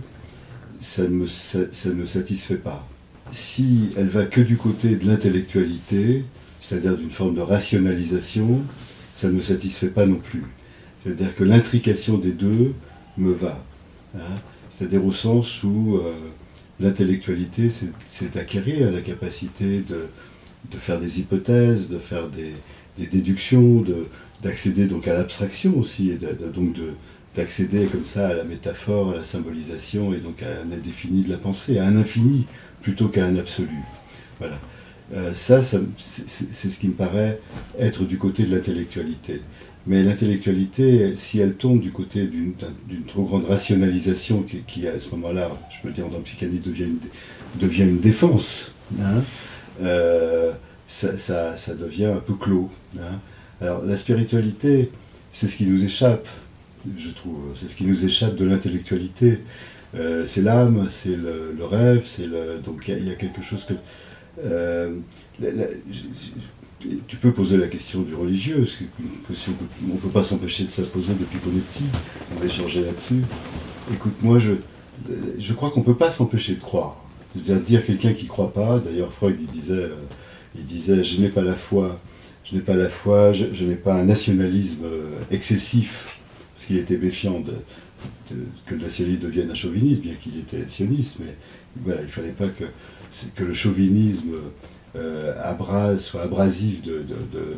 ça ne me satisfait pas. Si elle va que du côté de l'intellectualité, c'est-à-dire d'une forme de rationalisation, ça ne me satisfait pas non plus. C'est-à-dire que l'intrication des deux me va. Hein. C'est-à-dire au sens où l'intellectualité, c'est acquérir la capacité de faire des hypothèses, de faire des déductions, d'accéder donc à l'abstraction aussi, et donc d'accéder comme ça à la métaphore, à la symbolisation, et donc à un indéfini de la pensée, à un infini plutôt qu'à un absolu. Voilà. C'est ce qui me paraît être du côté de l'intellectualité. Mais l'intellectualité, si elle tombe du côté d'une trop grande rationalisation qui à ce moment-là, je peux le dire dans le psychanalyse, devient une défense, hein, ça devient un peu clos. Hein. Alors la spiritualité, c'est ce qui nous échappe, je trouve, c'est ce qui nous échappe de l'intellectualité. C'est l'âme, c'est le rêve, donc il y a quelque chose que... tu peux poser la question du religieux, c'est une question qu'on ne peut pas s'empêcher de se la poser depuis qu'on est petit, on va échanger là-dessus. Écoute, moi je crois qu'on ne peut pas s'empêcher de croire. C'est-à-dire dire quelqu'un qui ne croit pas, d'ailleurs Freud il disait je n'ai pas la foi, je n'ai pas un nationalisme excessif, parce qu'il était méfiant que le nationalisme devienne un chauvinisme, bien qu'il était sioniste, mais voilà, il ne fallait pas que le chauvinisme soit abrasif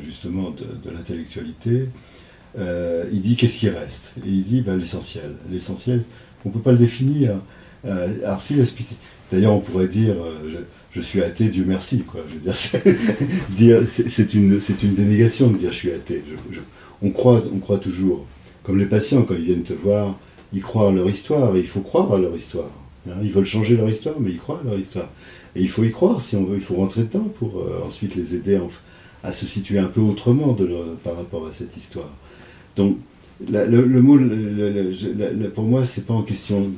justement de l'intellectualité. Il dit qu'est-ce qui reste? Et il dit l'essentiel. L'essentiel, on ne peut pas le définir. Alors si D'ailleurs, on pourrait dire je suis athée, Dieu merci, quoi. Je veux dire, c'est une dénégation de dire je suis athée. On croit toujours. Comme les patients, quand ils viennent te voir, ils croient à leur histoire, et il faut croire à leur histoire. Hein. Ils veulent changer leur histoire, mais ils croient à leur histoire. Et il faut y croire si on veut, il faut rentrer dedans pour ensuite les aider à se situer un peu autrement par rapport à cette histoire. Donc, le mot, pour moi, c'est pas en question.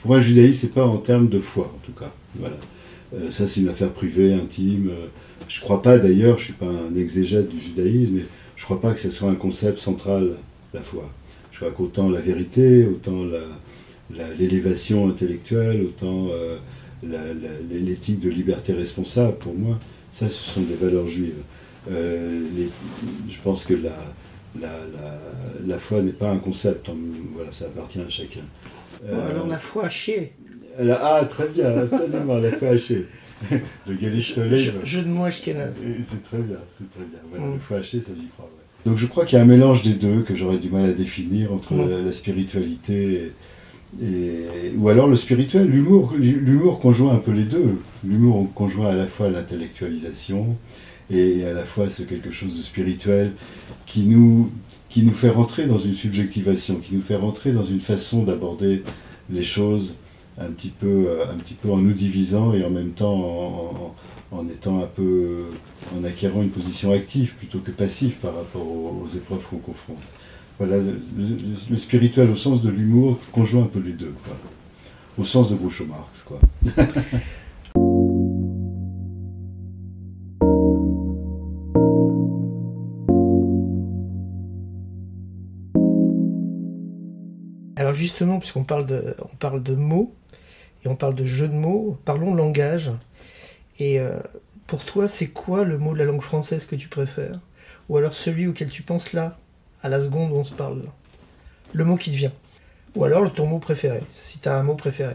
Pour un judaïste, c'est pas en termes de foi, en tout cas. Voilà. Ça, c'est une affaire privée, intime. Je crois pas, d'ailleurs, je suis pas un exégète du judaïsme, mais je crois pas que ce soit un concept central, la foi. Je crois qu'autant la vérité, autant l'élévation intellectuelle, autant l'éthique de liberté responsable, pour moi, ça, ce sont des valeurs juives. Je pense que la foi n'est pas un concept, voilà, ça appartient à chacun. Alors la foi à chier. Très bien, absolument, la foi à chier. Le Galish Tolède. Jeu de mots ashkénaze. C'est très bien, c'est très bien. Voilà, le foi à chier, ça j'y crois. Ouais. Donc je crois qu'il y a un mélange des deux que j'aurais du mal à définir entre la spiritualité ou alors le spirituel, l'humour conjoint un peu les deux. L'humour conjoint à la fois l'intellectualisation et à la fois ce quelque chose de spirituel qui nous fait rentrer dans une subjectivation, qui nous fait rentrer dans une façon d'aborder les choses un petit peu en nous divisant et en même temps en acquérant une position active plutôt que passive par rapport aux épreuves qu'on confronte. Voilà, le spirituel au sens de l'humour conjoint un peu les deux, quoi. Au sens de Groucho Marx, quoi. Alors justement, puisqu'on parle de mots, et on parle de jeu de mots, parlons langage. Et pour toi, c'est quoi le mot de la langue française que tu préfères? Ou alors celui auquel tu penses là, à la seconde où on se parle? Le mot qui te vient. Ou alors ton mot préféré, si tu as un mot préféré.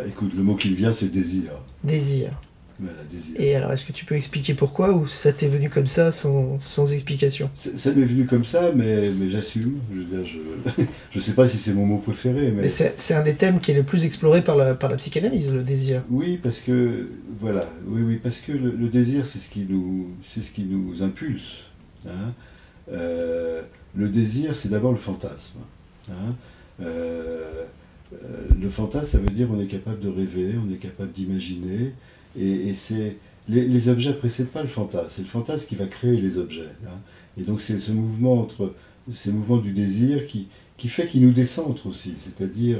Écoute, le mot qui me vient, c'est désir. Désir. Voilà, désir. Et alors, est-ce que tu peux expliquer pourquoi, ou ça t'est venu comme ça, sans explication? Ça m'est venu comme ça, mais j'assume. Je veux dire, je sais pas si c'est mon mot préféré, mais c'est un des thèmes qui est le plus exploré par la psychanalyse, le désir. oui, parce que voilà, oui, parce que le désir, c'est ce qui nous impulse. Hein. Le désir, c'est d'abord le fantasme. Hein. Le fantasme, ça veut dire on est capable de rêver, on est capable d'imaginer, et les objets ne précèdent pas le fantasme, c'est le fantasme qui va créer les objets. Hein. Et donc c'est ces mouvements du désir qui fait qu'il nous décentre aussi, c'est-à-dire,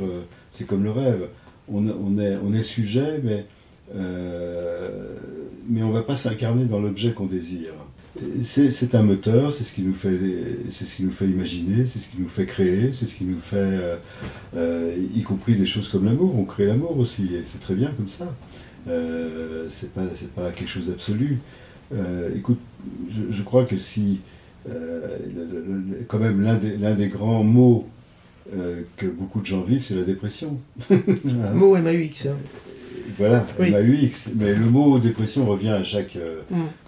c'est comme le rêve, on est sujet, mais on ne va pas s'incarner dans l'objet qu'on désire. C'est un moteur, c'est ce qui nous fait imaginer, c'est ce qui nous fait créer, c'est ce qui nous fait, y compris des choses comme l'amour, on crée l'amour aussi, et c'est très bien comme ça. C'est pas quelque chose d'absolu. Écoute, je crois que si, quand même l'un des grands mots que beaucoup de gens vivent, c'est la dépression. Mot MAUX. Hein. Voilà, Oui. MAUX, mais le mot dépression revient à chaque...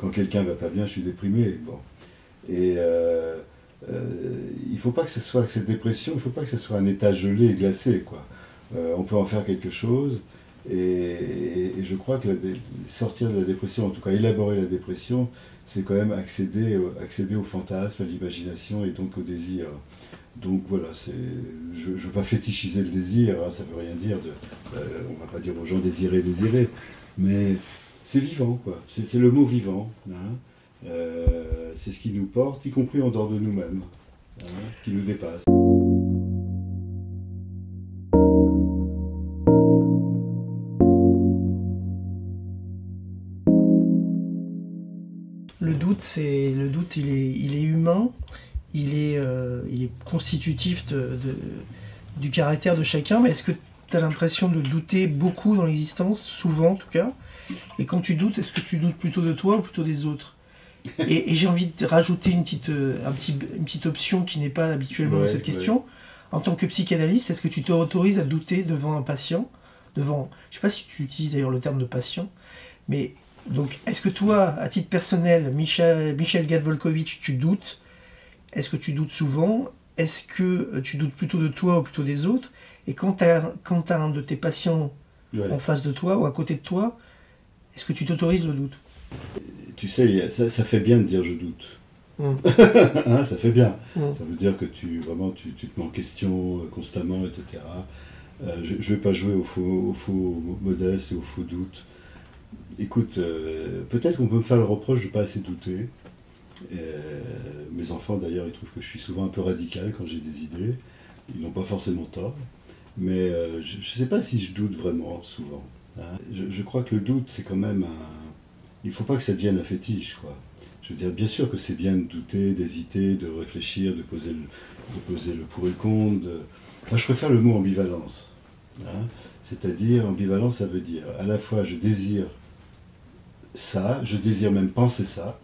Quand quelqu'un va pas bien, je suis déprimé. Bon. Et il faut pas que cette dépression, il faut pas que ce soit un état gelé et glacé, quoi. On peut en faire quelque chose, et je crois que sortir de la dépression, en tout cas élaborer la dépression, c'est quand même accéder au fantasme, à l'imagination et donc au désir. Donc voilà, je ne veux pas fétichiser le désir, hein, ça ne veut rien dire. On ne va pas dire aux gens désirer, mais c'est vivant, quoi. C'est le mot vivant. Hein. C'est ce qui nous porte, y compris en dehors de nous-mêmes, hein, qui nous dépasse. Le doute, il est humain. Il est constitutif du caractère de chacun, mais est-ce que tu as l'impression de douter beaucoup dans l'existence, souvent en tout cas? Et quand tu doutes, est-ce que tu doutes plutôt de toi ou plutôt des autres? Et j'ai envie de rajouter une petite option qui n'est pas habituellement dans cette question. En tant que psychanalyste, est-ce que tu t'autorises à douter devant un patient? Je ne sais pas si tu utilises d'ailleurs le terme de patient, mais donc est-ce que toi, à titre personnel, Michel Gad-Volkovitch, tu doutes? Est-ce que tu doutes souvent? Est-ce que tu doutes plutôt de toi ou plutôt des autres? Et quand tu as un de tes patients Ouais. en face de toi ou à côté de toi, est-ce que tu t'autorises le doute? Tu sais, ça fait bien de dire je doute. Mm. Hein, ça fait bien. Mm. Ça veut dire que vraiment, tu te mets en question constamment, etc. Je ne vais pas jouer au faux modeste et au faux doute. Écoute, peut-être qu'on peut me faire le reproche de ne pas assez douter. Mes enfants, d'ailleurs, ils trouvent que je suis souvent un peu radical quand j'ai des idées. Ils n'ont pas forcément tort. Mais je ne sais pas si je doute vraiment, souvent. Hein. Je crois que le doute, c'est quand même un... Il ne faut pas que ça devienne un fétiche, quoi. Je veux dire, bien sûr que c'est bien de douter, d'hésiter, de réfléchir, de poser le pour et le contre. Moi, je préfère le mot ambivalence. Hein. C'est-à-dire, ambivalence, ça veut dire à la fois je désire ça, je désire même penser ça.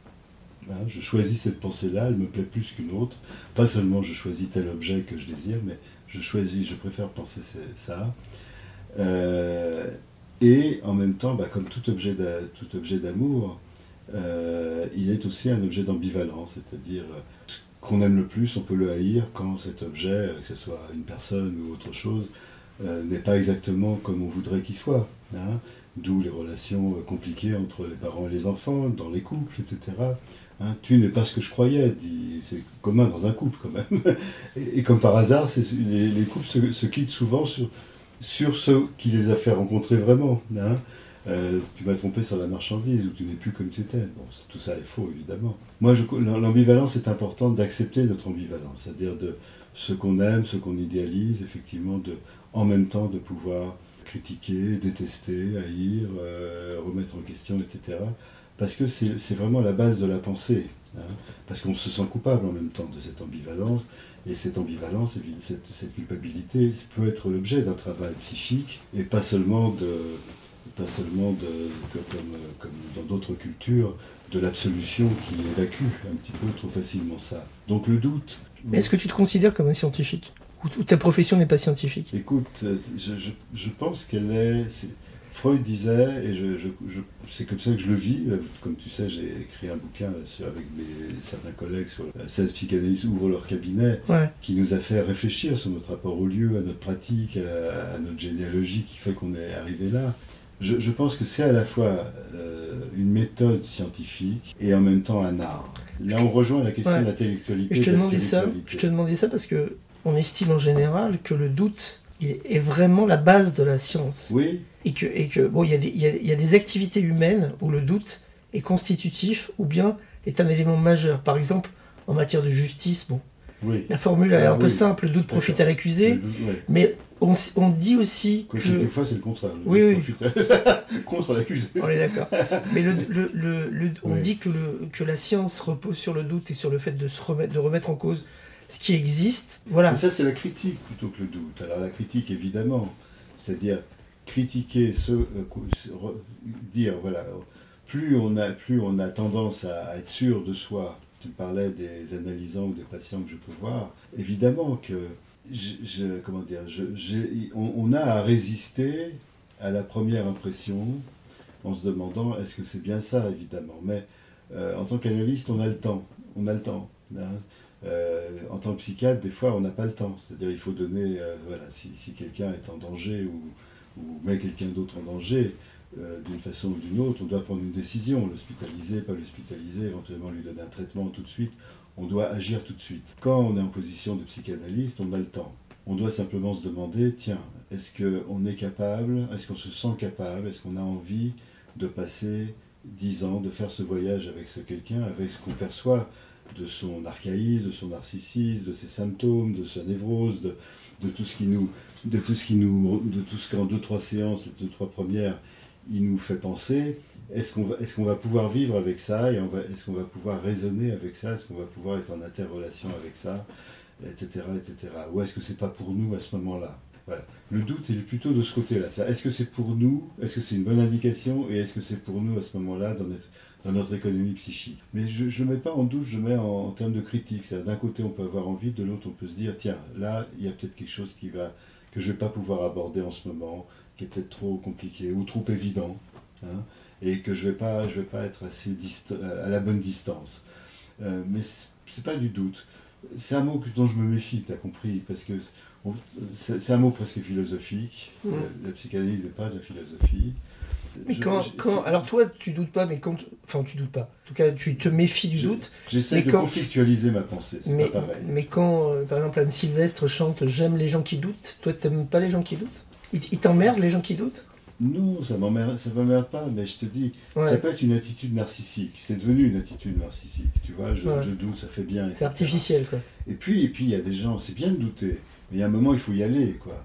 Hein, je choisis cette pensée-là, elle me plaît plus qu'une autre. Pas seulement je choisis tel objet que je désire, mais je préfère penser ça. Euh, et en même temps, comme tout objet d'amour, il est aussi un objet d'ambivalence, c'est-à-dire ce qu'on aime le plus, on peut le haïr quand cet objet, que ce soit une personne ou autre chose, n'est pas exactement comme on voudrait qu'il soit. Hein. D'où les relations compliquées entre les parents et les enfants, dans les couples, etc. Hein, tu n'es pas ce que je croyais, c'est commun dans un couple quand même. Et comme par hasard, les couples se quittent souvent sur ce qui les a fait rencontrer vraiment. Hein. Tu m'as trompé sur la marchandise, ou tu n'es plus comme tu étais. Bon, tout ça est faux, évidemment. Moi, l'ambivalence est importante d'accepter notre ambivalence, c'est-à-dire de ce qu'on aime, ce qu'on idéalise, effectivement, en même temps de pouvoir critiquer, détester, haïr, remettre en question, etc. Parce que c'est vraiment la base de la pensée. Hein. Parce qu'on se sent coupable en même temps de cette ambivalence. Et cette ambivalence, cette culpabilité, peut être l'objet d'un travail psychique et pas seulement comme dans d'autres cultures, de l'absolution qui évacue un petit peu trop facilement ça. Donc le doute... Mais est-ce que tu te considères comme un scientifique? Ou ta profession n'est pas scientifique? Écoute, je pense qu'elle est... Freud disait, et c'est comme ça que je le vis, comme tu sais, j'ai écrit un bouquin avec certains collègues sur 16 psychanalystes ouvrent leur cabinet, Ouais. qui nous a fait réfléchir sur notre rapport au lieu, à notre pratique, à notre généalogie qui fait qu'on est arrivé là. Je pense que c'est à la fois une méthode scientifique et en même temps un art. Là, on rejoint la question de l'intellectualité. Je te demandais ça parce que on estime en général que le doute est vraiment la base de la science. Oui. Et que bon, il y a des activités humaines où le doute est constitutif ou bien est un élément majeur. Par exemple, en matière de justice, bon, oui. La formule est un peu simple, le doute profite à l'accusé, mais on dit aussi que... Quelquefois, c'est le contraire. Oui. Contre l'accusé. On est d'accord. Mais on dit que la science repose sur le doute et sur le fait de remettre en cause ce qui existe. Voilà. Mais ça, c'est la critique plutôt que le doute. Alors la critique, évidemment, c'est-à-dire critiquer, dire, voilà, plus on a tendance à être sûr de soi. Tu parlais des analysants ou des patients que je peux voir. Évidemment que on a à résister à la première impression en se demandant est-ce que c'est bien ça, évidemment. Mais en tant qu'analyste, on a le temps. On a le temps. Hein. En tant que psychiatre, des fois, on n'a pas le temps. C'est-à-dire, il faut donner, voilà, si quelqu'un est en danger ou met quelqu'un d'autre en danger, d'une façon ou d'une autre, on doit prendre une décision, l'hospitaliser, pas l'hospitaliser, éventuellement lui donner un traitement tout de suite. On doit agir tout de suite. Quand on est en position de psychanalyste, on a le temps. On doit simplement se demander, tiens, est-ce qu'on est capable, est-ce qu'on se sent capable, est-ce qu'on a envie de passer 10 ans, de faire ce voyage avec ce quelqu'un, avec ce qu'on perçoit de son archaïsme, de son narcissisme, de ses symptômes, de sa névrose, de tout ce qu'en 2-3 séances, les 2-3 premières, il nous fait penser. Est-ce qu'on va pouvoir vivre avec ça, et est-ce qu'on va pouvoir raisonner avec ça, est-ce qu'on va pouvoir être en interrelation avec ça, etc., etc. Ou est-ce que c'est pas pour nous à ce moment-là? Voilà. Le doute est plutôt de ce côté-là. Est-ce que c'est pour nous? Est-ce que c'est une bonne indication? Et est-ce que c'est pour nous à ce moment-là dans notre économie psychique? Mais je ne le mets pas en doute, je le mets en termes de critique. C'est-à-dire, d'un côté, on peut avoir envie, de l'autre, on peut se dire, tiens, là, il y a peut-être quelque chose que je ne vais pas pouvoir aborder en ce moment, qui est peut-être trop compliqué ou trop évident, hein, et que je vais pas être assez à la bonne distance. Mais c'est pas du doute. C'est un mot dont je me méfie, tu as compris, parce que c'est un mot presque philosophique. Mm. La psychanalyse n'est pas de la philosophie. Mais alors toi, tu doutes pas, mais enfin, tu doutes pas. En tout cas, tu te méfies du doute. J'essaie de conflictualiser ma pensée, c'est pas pareil. Mais quand, par exemple, Anne Sylvestre chante «J'aime les gens qui doutent», toi, t'aimes pas les gens qui doutent? Ils t'emmerdent, les gens qui doutent? Non, ça m'emmerde pas, mais je te dis, ça peut être une attitude narcissique. C'est devenu une attitude narcissique, tu vois, je doute, ça fait bien. C'est artificiel, quoi. Et puis, il y a des gens, c'est bien de douter, mais il y a un moment, il faut y aller, quoi.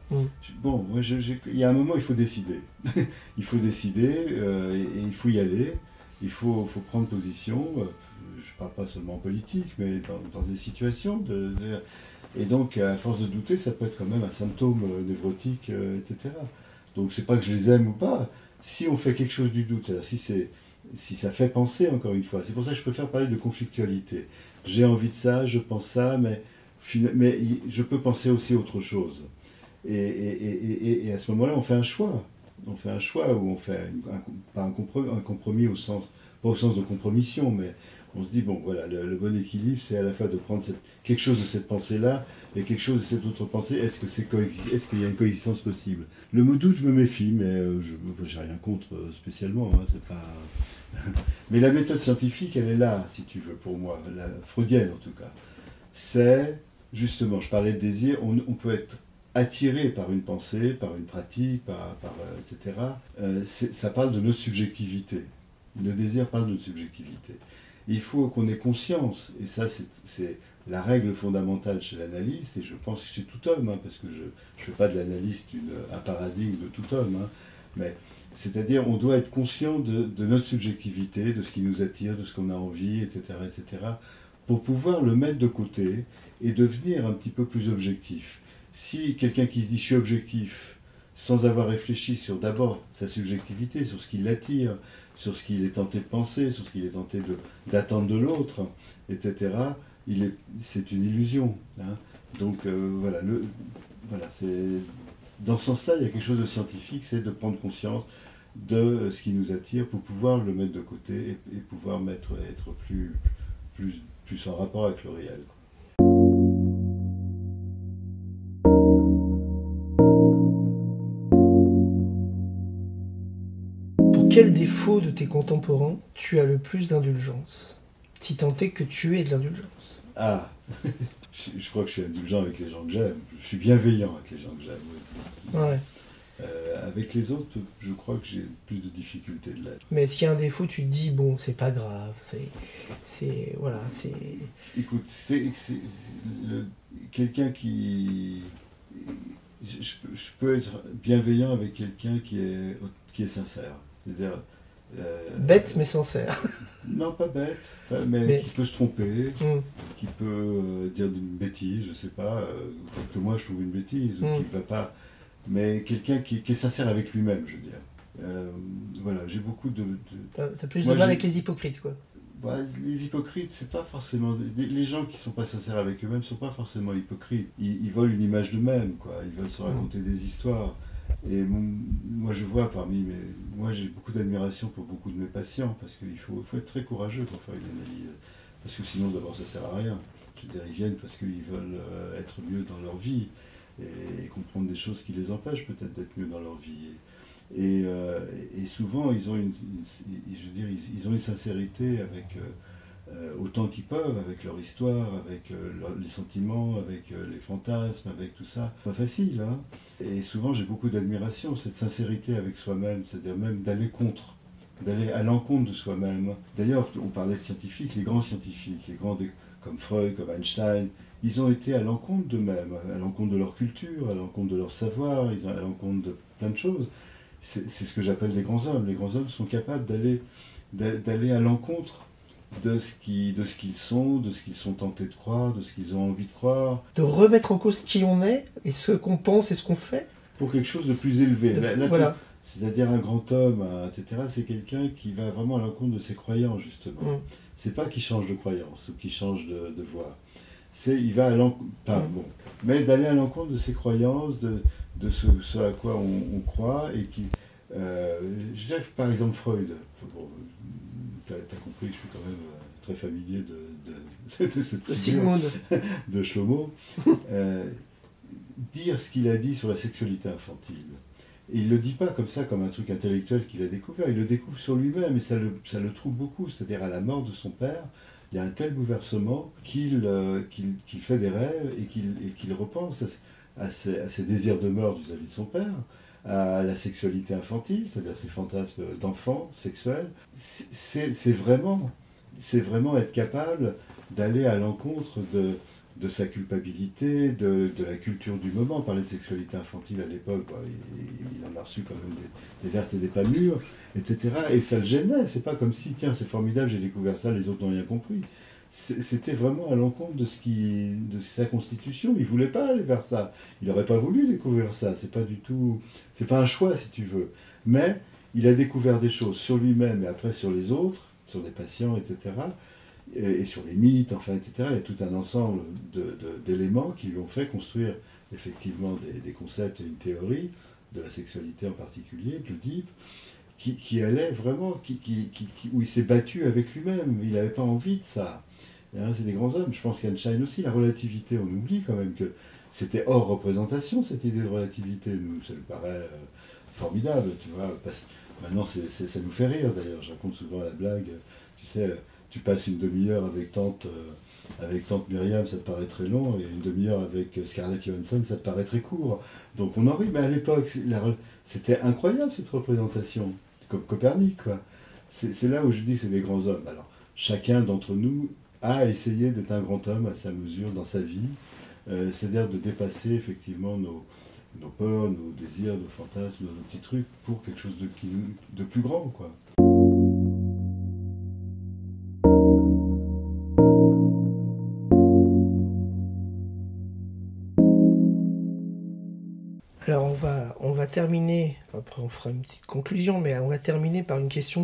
Bon, moi, il y a un moment, il faut décider. Il faut décider, et il faut y aller. Il faut prendre position. Je parle pas seulement en politique, mais dans des situations. Et donc, à force de douter, ça peut être quand même un symptôme névrotique, etc. Donc c'est pas que je les aime ou pas. Si on fait quelque chose du doute, si ça fait penser, encore une fois, c'est pour ça que je préfère parler de conflictualité. J'ai envie de ça, je pense ça, mais je peux penser aussi autre chose. Et à ce moment-là, on fait un choix. On fait un choix où on fait pas un compromis pas au sens de compromission, mais on se dit, bon, voilà, le bon équilibre, c'est à la fois de prendre quelque chose de cette pensée-là et quelque chose de cette autre pensée. Est-ce qu'il y a une coexistence possible? Le mot doute, je me méfie, mais je n'ai rien contre spécialement. Hein, c'est pas... mais la méthode scientifique, elle est là, si tu veux, pour moi, la freudienne en tout cas. C'est, justement, je parlais de désir, on peut être attiré par une pensée, par une pratique, etc. Ça parle de notre subjectivité. Le désir parle de notre subjectivité. Il faut qu'on ait conscience, et ça c'est la règle fondamentale chez l'analyste, et je pense chez tout homme, hein, parce que je ne fais pas de l'analyste un paradigme de tout homme, hein, mais c'est-à-dire on doit être conscient de notre subjectivité, de ce qui nous attire, de ce qu'on a envie, etc., pour pouvoir le mettre de côté et devenir un petit peu plus objectif. Si quelqu'un qui se dit je suis objectif, sans avoir réfléchi sur d'abord sa subjectivité, sur ce qui l'attire, sur ce qu'il est tenté de penser, sur ce qu'il est tenté d'attendre de l'autre, etc., c'est une illusion. Hein. Donc voilà, dans ce sens-là, il y a quelque chose de scientifique, c'est de prendre conscience de ce qui nous attire pour pouvoir le mettre de côté et pouvoir être plus en rapport avec le réel. Quel défaut de tes contemporains tu as le plus d'indulgence? Si tant est que tu aies de l'indulgence. Ah, je crois que je suis indulgent avec les gens que j'aime. Je suis bienveillant avec les gens que j'aime. Oui. Ouais. Avec les autres, je crois que j'ai plus de difficultés de l'être. Mais est-ce qu'il y a un défaut, tu te dis, bon, c'est pas grave, voilà, c'est... Écoute, c'est quelqu'un qui... Je peux être bienveillant avec quelqu'un qui est sincère. C'est-à-dire... bête mais sincère. Non, pas bête, mais qui peut se tromper, qui peut dire une bêtise, je sais pas, que moi je trouve une bêtise, ou qui ne va pas... Mais quelqu'un qui est sincère avec lui-même, je veux dire. Voilà, j'ai beaucoup de... T'as plus de mal avec les hypocrites, quoi. Bah, les hypocrites, c'est pas forcément... Les gens qui sont pas sincères avec eux-mêmes sont pas forcément hypocrites. Ils volent une image d'eux-mêmes, quoi. Ils veulent se raconter des histoires. Et moi, je vois moi, j'ai beaucoup d'admiration pour beaucoup de mes patients, parce qu'il faut être très courageux pour faire une analyse. Parce que sinon, d'abord, ça sert à rien. Je veux dire, ils viennent parce qu'ils veulent être mieux dans leur vie et comprendre des choses qui les empêchent peut-être d'être mieux dans leur vie. Et souvent, ils ont une sincérité avec autant qu'ils peuvent, avec leur histoire, avec les sentiments, avec les fantasmes, avec tout ça. C'est pas facile, hein. Et souvent, j'ai beaucoup d'admiration, cette sincérité avec soi-même, c'est-à-dire même d'aller à l'encontre de soi-même. D'ailleurs, on parlait de scientifiques, les grands scientifiques, comme Freud, comme Einstein, ils ont été à l'encontre d'eux-mêmes, à l'encontre de leur culture, à l'encontre de leur savoir, à l'encontre de plein de choses. C'est ce que j'appelle les grands hommes. Les grands hommes sont capables d'aller à l'encontre de ce qu'ils sont, de ce qu'ils sont tentés de croire, de ce qu'ils ont envie de croire. De remettre en cause qui on est, et ce qu'on pense et ce qu'on fait. Pour quelque chose de plus élevé. Voilà. C'est-à-dire un grand homme, etc., c'est quelqu'un qui va vraiment à l'encontre de ses croyances, justement. C'est pas qu'il change de croyance ou qu'il change de voie. Il va à l'encontre... mais d'aller à l'encontre de ses croyances, de ce à quoi on croit, et qui... je dirais, par exemple, Freud. Bon, t'as compris que je suis quand même très familier de cette Le figure Sigmund. de Shlomo, dire ce qu'il a dit sur la sexualité infantile. Et il ne le dit pas comme ça, comme un truc intellectuel qu'il a découvert, il le découvre sur lui-même, et ça le trouble beaucoup. C'est-à-dire, à la mort de son père, il y a un tel bouleversement qu'il fait des rêves et qu'il repense à ses désirs de mort vis-à-vis de son père, à la sexualité infantile, c'est-à-dire ses fantasmes d'enfant sexuels. C'est vraiment être capable d'aller à l'encontre de sa culpabilité, de la culture du moment. Parler de sexualité infantile à l'époque, il en a reçu quand même des vertes et des pas mûres, etc. Et ça le gênait, c'est pas comme si, tiens, c'est formidable, j'ai découvert ça, les autres n'ont rien compris. C'était vraiment à l'encontre de sa constitution, il voulait pas aller vers ça. Il n'aurait pas voulu découvrir ça, c'est pas un choix si tu veux. Mais il a découvert des choses sur lui-même et après sur les autres, sur les patients, etc. Et sur les mythes, enfin, etc. Il y a tout un ensemble d'éléments qui lui ont fait construire effectivement des concepts et une théorie de la sexualité en particulier, de l'Oedipe, qui allait vraiment, où il s'est battu avec lui-même. Il n'avait pas envie de ça. Hein, c'est des grands hommes. Je pense qu'Einstein aussi, la relativité, on oublie quand même que c'était hors représentation, cette idée de relativité. Nous, ça nous paraît formidable, tu vois. Maintenant, ça nous fait rire, d'ailleurs. Je raconte souvent la blague, tu sais, tu passes une demi-heure avec tante Myriam, ça te paraît très long, et une demi-heure avec Scarlett Johansson, ça te paraît très court. Donc on en rit, mais à l'époque, c'était incroyable cette représentation, comme Copernic, quoi. C'est là où je dis c'est des grands hommes. Alors, chacun d'entre nous a essayé d'être un grand homme à sa mesure dans sa vie, c'est-à-dire de dépasser effectivement nos peurs, nos désirs, nos fantasmes, nos petits trucs, pour quelque chose de plus grand, quoi. Alors on va terminer, après on fera une petite conclusion, mais on va terminer par une question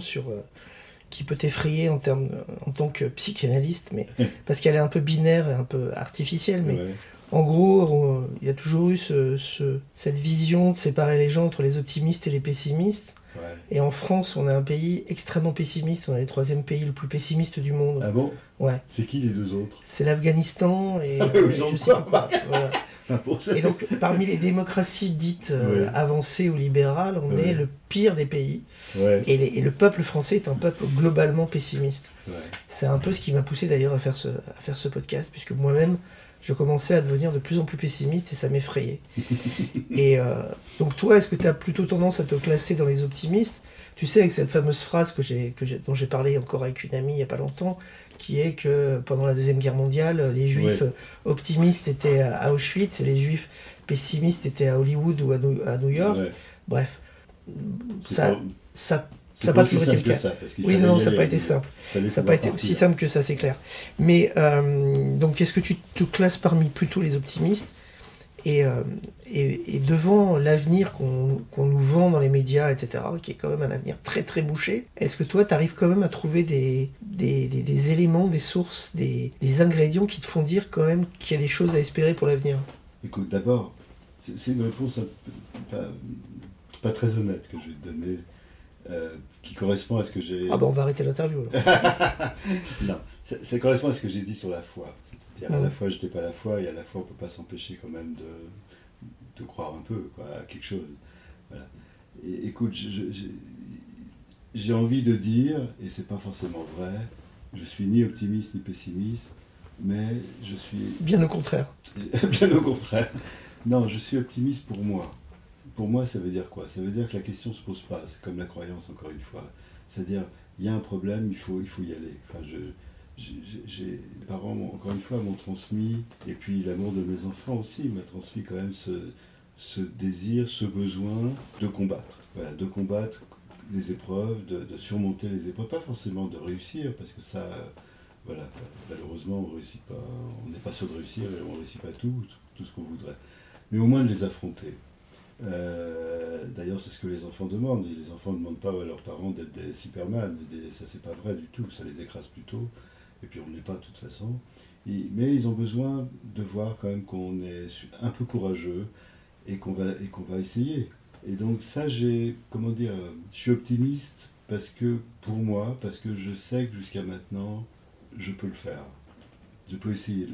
qui peut t'effrayer en tant que psychanalyste, mais parce qu'elle est un peu binaire et un peu artificielle, mais Ouais. en gros, il y a toujours eu cette vision de séparer les gens entre les optimistes et les pessimistes. Ouais. Et en France, on est un pays extrêmement pessimiste, on est le 3e pays le plus pessimiste du monde. Ah bon? Ouais. C'est qui les deux autres? C'est l'Afghanistan et Ils ont je sais quoi? plus quoi. Voilà. Enfin, pour ça. Et donc, parmi les démocraties dites Ouais. avancées ou libérales, on Ouais. est le pire des pays. Ouais. Et le peuple français est un peuple globalement pessimiste. Ouais. C'est un peu ce qui m'a poussé d'ailleurs à faire ce podcast, puisque moi-même, je commençais à devenir de plus en plus pessimiste et ça m'effrayait. Et donc toi, est-ce que tu as plutôt tendance à te classer dans les optimistes? Tu sais, avec cette fameuse phrase dont j'ai parlé encore avec une amie il n'y a pas longtemps, qui est que pendant la Deuxième Guerre mondiale, les juifs Ouais. optimistes étaient à Auschwitz et les juifs pessimistes étaient à Hollywood ou à New York. Ouais. Bref, C'est ça pas- ça c'est n'a pas pas aussi toujours été simple le que cas. ça, parce qu'il Oui, fallait non, y ça n'a aller, pas été il simple. fallait Ça n'a pouvoir pas été aussi partir. simple que ça, c'est clair. Mais donc, est-ce que tu te classes parmi plutôt les optimistes et devant l'avenir qu'on nous vend dans les médias, etc., qui est quand même un avenir très très bouché, est-ce que toi, tu arrives quand même à trouver des éléments, des sources, des ingrédients qui te font dire quand même qu'il y a des choses à espérer pour l'avenir? Écoute, d'abord, c'est une réponse pas très honnête que je vais te donner, qui correspond à ce que j'ai... Ah bah on va arrêter l'interview alors. Non, ça correspond à ce que j'ai dit sur la foi. C'est-à-dire, à Mhm. la fois, je n'ai pas la foi, et à la fois, on ne peut pas s'empêcher quand même de croire un peu, quoi, à quelque chose. Voilà. Et, écoute, j'ai envie de dire, et c'est pas forcément vrai, je suis ni optimiste ni pessimiste, mais je suis Bien au contraire. bien au contraire. Non, je suis optimiste pour moi. Pour moi, ça veut dire quoi? Ça veut dire que la question ne se pose pas. C'est comme la croyance, encore une fois. C'est-à-dire, il y a un problème, il faut y aller. Enfin, mes parents, encore une fois, m'ont transmis, et puis l'amour de mes enfants aussi m'a transmis quand même ce désir, ce besoin de combattre. Voilà, de combattre les épreuves, de surmonter les épreuves. Pas forcément de réussir, parce que ça, voilà, malheureusement, on réussit pas, on n'est pas sûr de réussir, et on ne réussit pas tout ce qu'on voudrait. Mais au moins de les affronter. D'ailleurs, c'est ce que les enfants demandent. Les enfants ne demandent pas à leurs parents d'être des Superman. Ça, c'est pas vrai du tout. Ça les écrase plutôt. Et puis, on ne l'est pas de toute façon. Mais ils ont besoin de voir quand même qu'on est un peu courageux et qu'on va essayer. Et donc, ça, je suis optimiste parce que, pour moi, parce que je sais que jusqu'à maintenant, je peux le faire. Je peux essayer,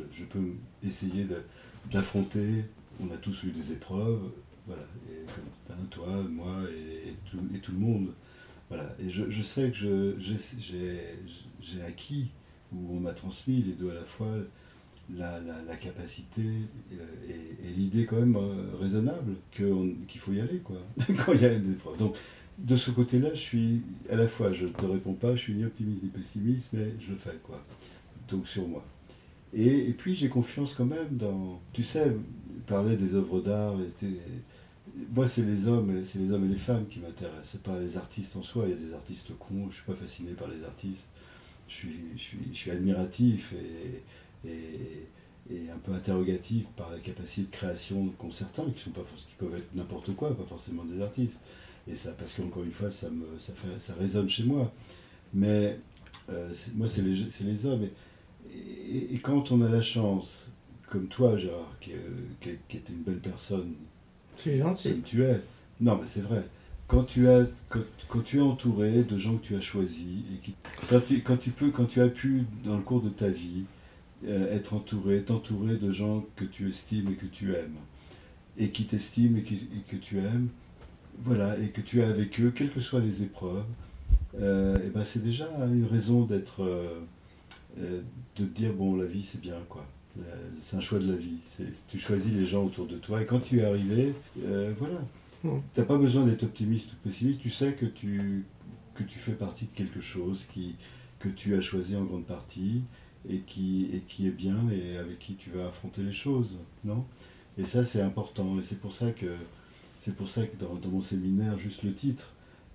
d'affronter. On a tous eu des épreuves, voilà, et comme toi, moi et tout le monde. Voilà. Et je sais que j'ai acquis, ou on m'a transmis les deux à la fois, la capacité et l'idée quand même raisonnable qu'il faut y aller, quoi, quand il y a des épreuves. Donc, de ce côté-là, je suis, à la fois, je ne te réponds pas, je suis ni optimiste ni pessimiste, mais je le fais, quoi. Donc, sur moi. Et puis, j'ai confiance quand même dans... Tu sais, parler des œuvres d'art, moi, c'est les hommes et les femmes qui m'intéressent. C'est pas les artistes en soi. Il y a des artistes cons. Je suis pas fasciné par les artistes. Je suis admiratif et un peu interrogatif par la capacité de création qu'ont certains, qui peuvent être n'importe quoi, pas forcément des artistes. Et ça, parce qu'encore une fois, ça résonne chez moi. Mais moi, c'est les hommes. Et quand on a la chance, comme toi, Gérard, qui était une belle personne, C'est gentil. comme tu es, non, mais c'est vrai. Quand tu es entouré de gens que tu as choisis, quand tu as pu, dans le cours de ta vie, t'entourer de gens que tu estimes et que tu aimes, et qui t'estiment et que tu aimes, voilà, et que tu es avec eux, quelles que soient les épreuves, et ben c'est déjà une raison de te dire, bon, la vie c'est bien, quoi. C'est un choix de la vie. Tu choisis les gens autour de toi, et quand tu es arrivé, voilà. T'as pas besoin d'être optimiste ou pessimiste, tu sais que tu fais partie de quelque chose que tu as choisi en grande partie, et qui est bien, et avec qui tu vas affronter les choses, non? Et ça, c'est important, et c'est pour ça que dans mon séminaire, juste le titre,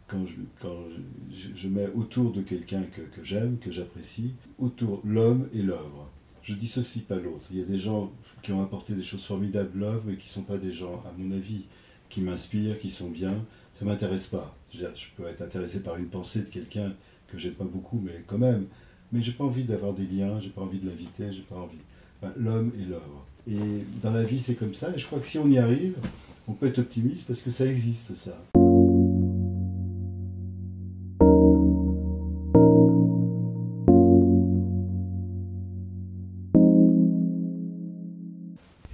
quand je mets autour de quelqu'un que j'aime, que j'apprécie, autour l'homme et l'œuvre. Je dissocie pas l'autre. Il y a des gens qui ont apporté des choses formidables, l'œuvre, mais qui ne sont pas des gens, à mon avis, qui m'inspirent, qui sont bien. Ça ne m'intéresse pas. Je peux être intéressé par une pensée de quelqu'un que j'aime pas beaucoup, mais quand même. Mais j'ai pas envie d'avoir des liens, j'ai pas envie de l'inviter, j'ai pas envie. Enfin, l'homme et l'œuvre. Et dans la vie, c'est comme ça. Et je crois que si on y arrive, on peut être optimiste parce que ça existe, ça.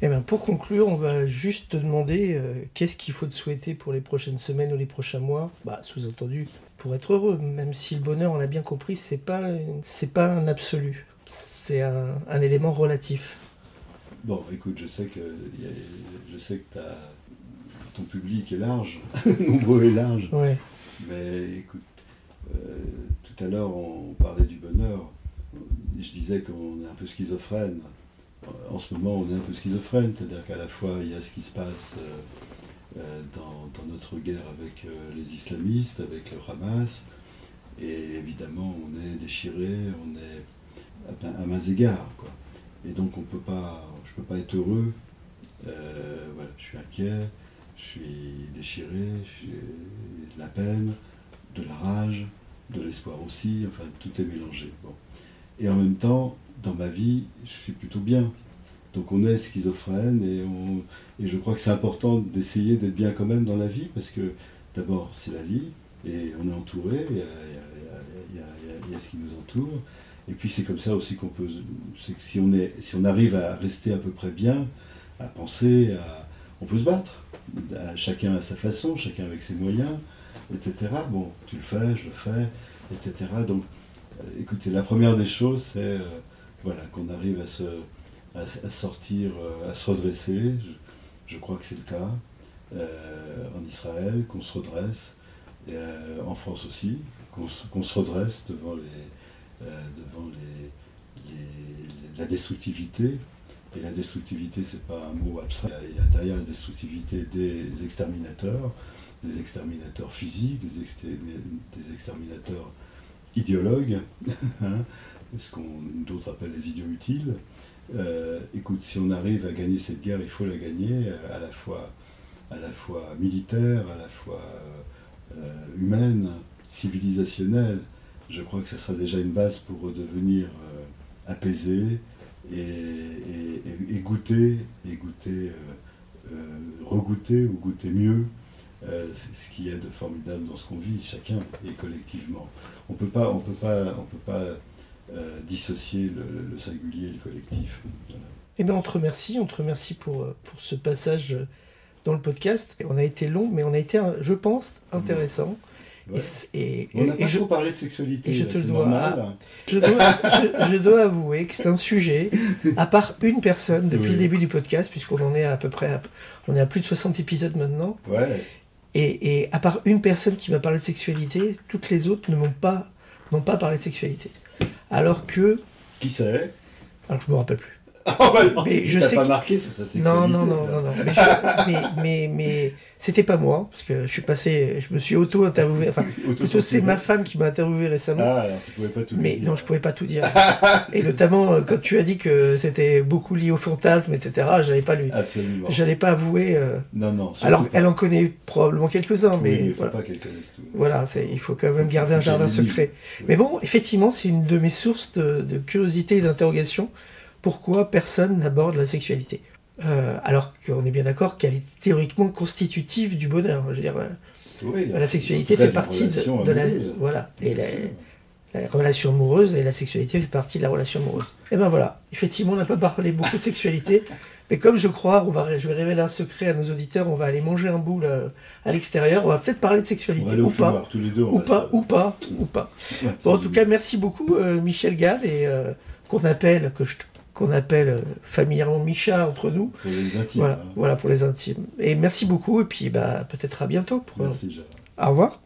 Et bien pour conclure, on va juste te demander qu'est-ce qu'il faut te souhaiter pour les prochaines semaines ou les prochains mois. Bah, sous-entendu, pour être heureux, même si le bonheur, on l'a bien compris, c'est pas un absolu. C'est un élément relatif. Bon, écoute, je sais que ton public est large, nombreux et large. Ouais. Mais écoute, tout à l'heure, on parlait du bonheur. Je disais qu'on est un peu schizophrène. En ce moment, on est un peu schizophrène, c'est-à-dire qu'à la fois, il y a ce qui se passe dans notre guerre avec les islamistes, avec le Hamas, et évidemment, on est déchiré, on est à mains égards, quoi. Et donc, je peux pas être heureux. Voilà, je suis inquiet, je suis déchiré, j'ai de la peine, de la rage, de l'espoir aussi, enfin, tout est mélangé. Bon. Et en même temps, dans ma vie, je suis plutôt bien. Donc on est schizophrène et je crois que c'est important d'essayer d'être bien quand même dans la vie, parce que d'abord c'est la vie, et on est entouré, il y a ce qui nous entoure, et puis c'est comme ça aussi qu'on peut, c'est que si on arrive à rester à peu près bien, à penser, on peut se battre, chacun à sa façon, chacun avec ses moyens, etc. Bon, tu le fais, je le fais, etc. Donc écoutez, la première des choses, c'est voilà, qu'on arrive à sortir, à se redresser. Je crois que c'est le cas en Israël, qu'on se redresse, en France aussi, qu'on se redresse devant la destructivité. Et la destructivité, c'est pas un mot abstrait. Il y a derrière la destructivité des exterminateurs physiques, des exterminateurs idéologues, hein, ce qu'on d'autres appellent les idiots utiles. Écoute, si on arrive à gagner cette guerre, il faut la gagner à la fois militaire, à la fois humaine, civilisationnelle. Je crois que ça sera déjà une base pour redevenir apaisé et goûter, regoûter ou goûter mieux ce qu'il y a de formidable dans ce qu'on vit, chacun et collectivement. On peut pas dissocier le singulier et le collectif. Voilà. Eh bien, on te remercie pour ce passage dans le podcast. On a été long, mais on a été, je pense, intéressant. Ouais. On n'a pas trop parlé de sexualité, je te le c'est dois. normal. Je dois avouer que c'est un sujet, à part une personne depuis Oui. le début du podcast, puisqu'on en est à peu près, on est à plus de 60 épisodes maintenant, Ouais. et à part une personne qui m'a parlé de sexualité, toutes les autres n'ont pas parlé de sexualité. Alors que... Qui c'est? Alors je me rappelle plus. Oh, bah non, Mais je t'as sais pas que- marqué sur sa sexualité. Non. là. Mais c'était pas moi, parce que je me suis auto-interviewé. Enfin, plutôt c'est ma femme qui m'a interviewé récemment. Ah, alors tu pouvais pas tout Mais lui dire. non, je pouvais pas tout dire. Et notamment, quand tu as dit que c'était beaucoup lié au fantasme, etc., Absolument. j'allais pas avouer. Non, surtout Alors, pas. elle en connaît probablement quelques-uns, Oui, mais il ne faut voilà. pas qu'elle connaisse tout. Voilà, il faut quand même garder un Faut qu'elle jardin élimine. secret. Oui. Mais bon, effectivement, c'est une de mes sources de curiosité et d'interrogation. Pourquoi personne n'aborde la sexualité alors qu'on est bien d'accord qu'elle est théoriquement constitutive du bonheur. Je veux dire, Oui, la sexualité en tout cas, fait partie relation de la... amoureuse. Voilà. Et Bien sûr. la relation amoureuse et la sexualité fait partie de la relation amoureuse. Et ben voilà, effectivement, on n'a pas parlé beaucoup de sexualité, mais comme je crois, je vais révéler un secret à nos auditeurs, on va aller manger un bout là, à l'extérieur, on va peut-être parler de On sexualité, va aller au ou pas, fumoir, tous les deux. on ou va pas, se- ou pas, ou pas. Ouais, Bon, en c'est tout du- cas, merci beaucoup Michel Gall, et qu'on appelle familièrement Micha entre nous. Pour les intimes. Voilà, hein. voilà pour les intimes. Et merci beaucoup, et puis peut-être à bientôt. Merci, Gérard. Au revoir.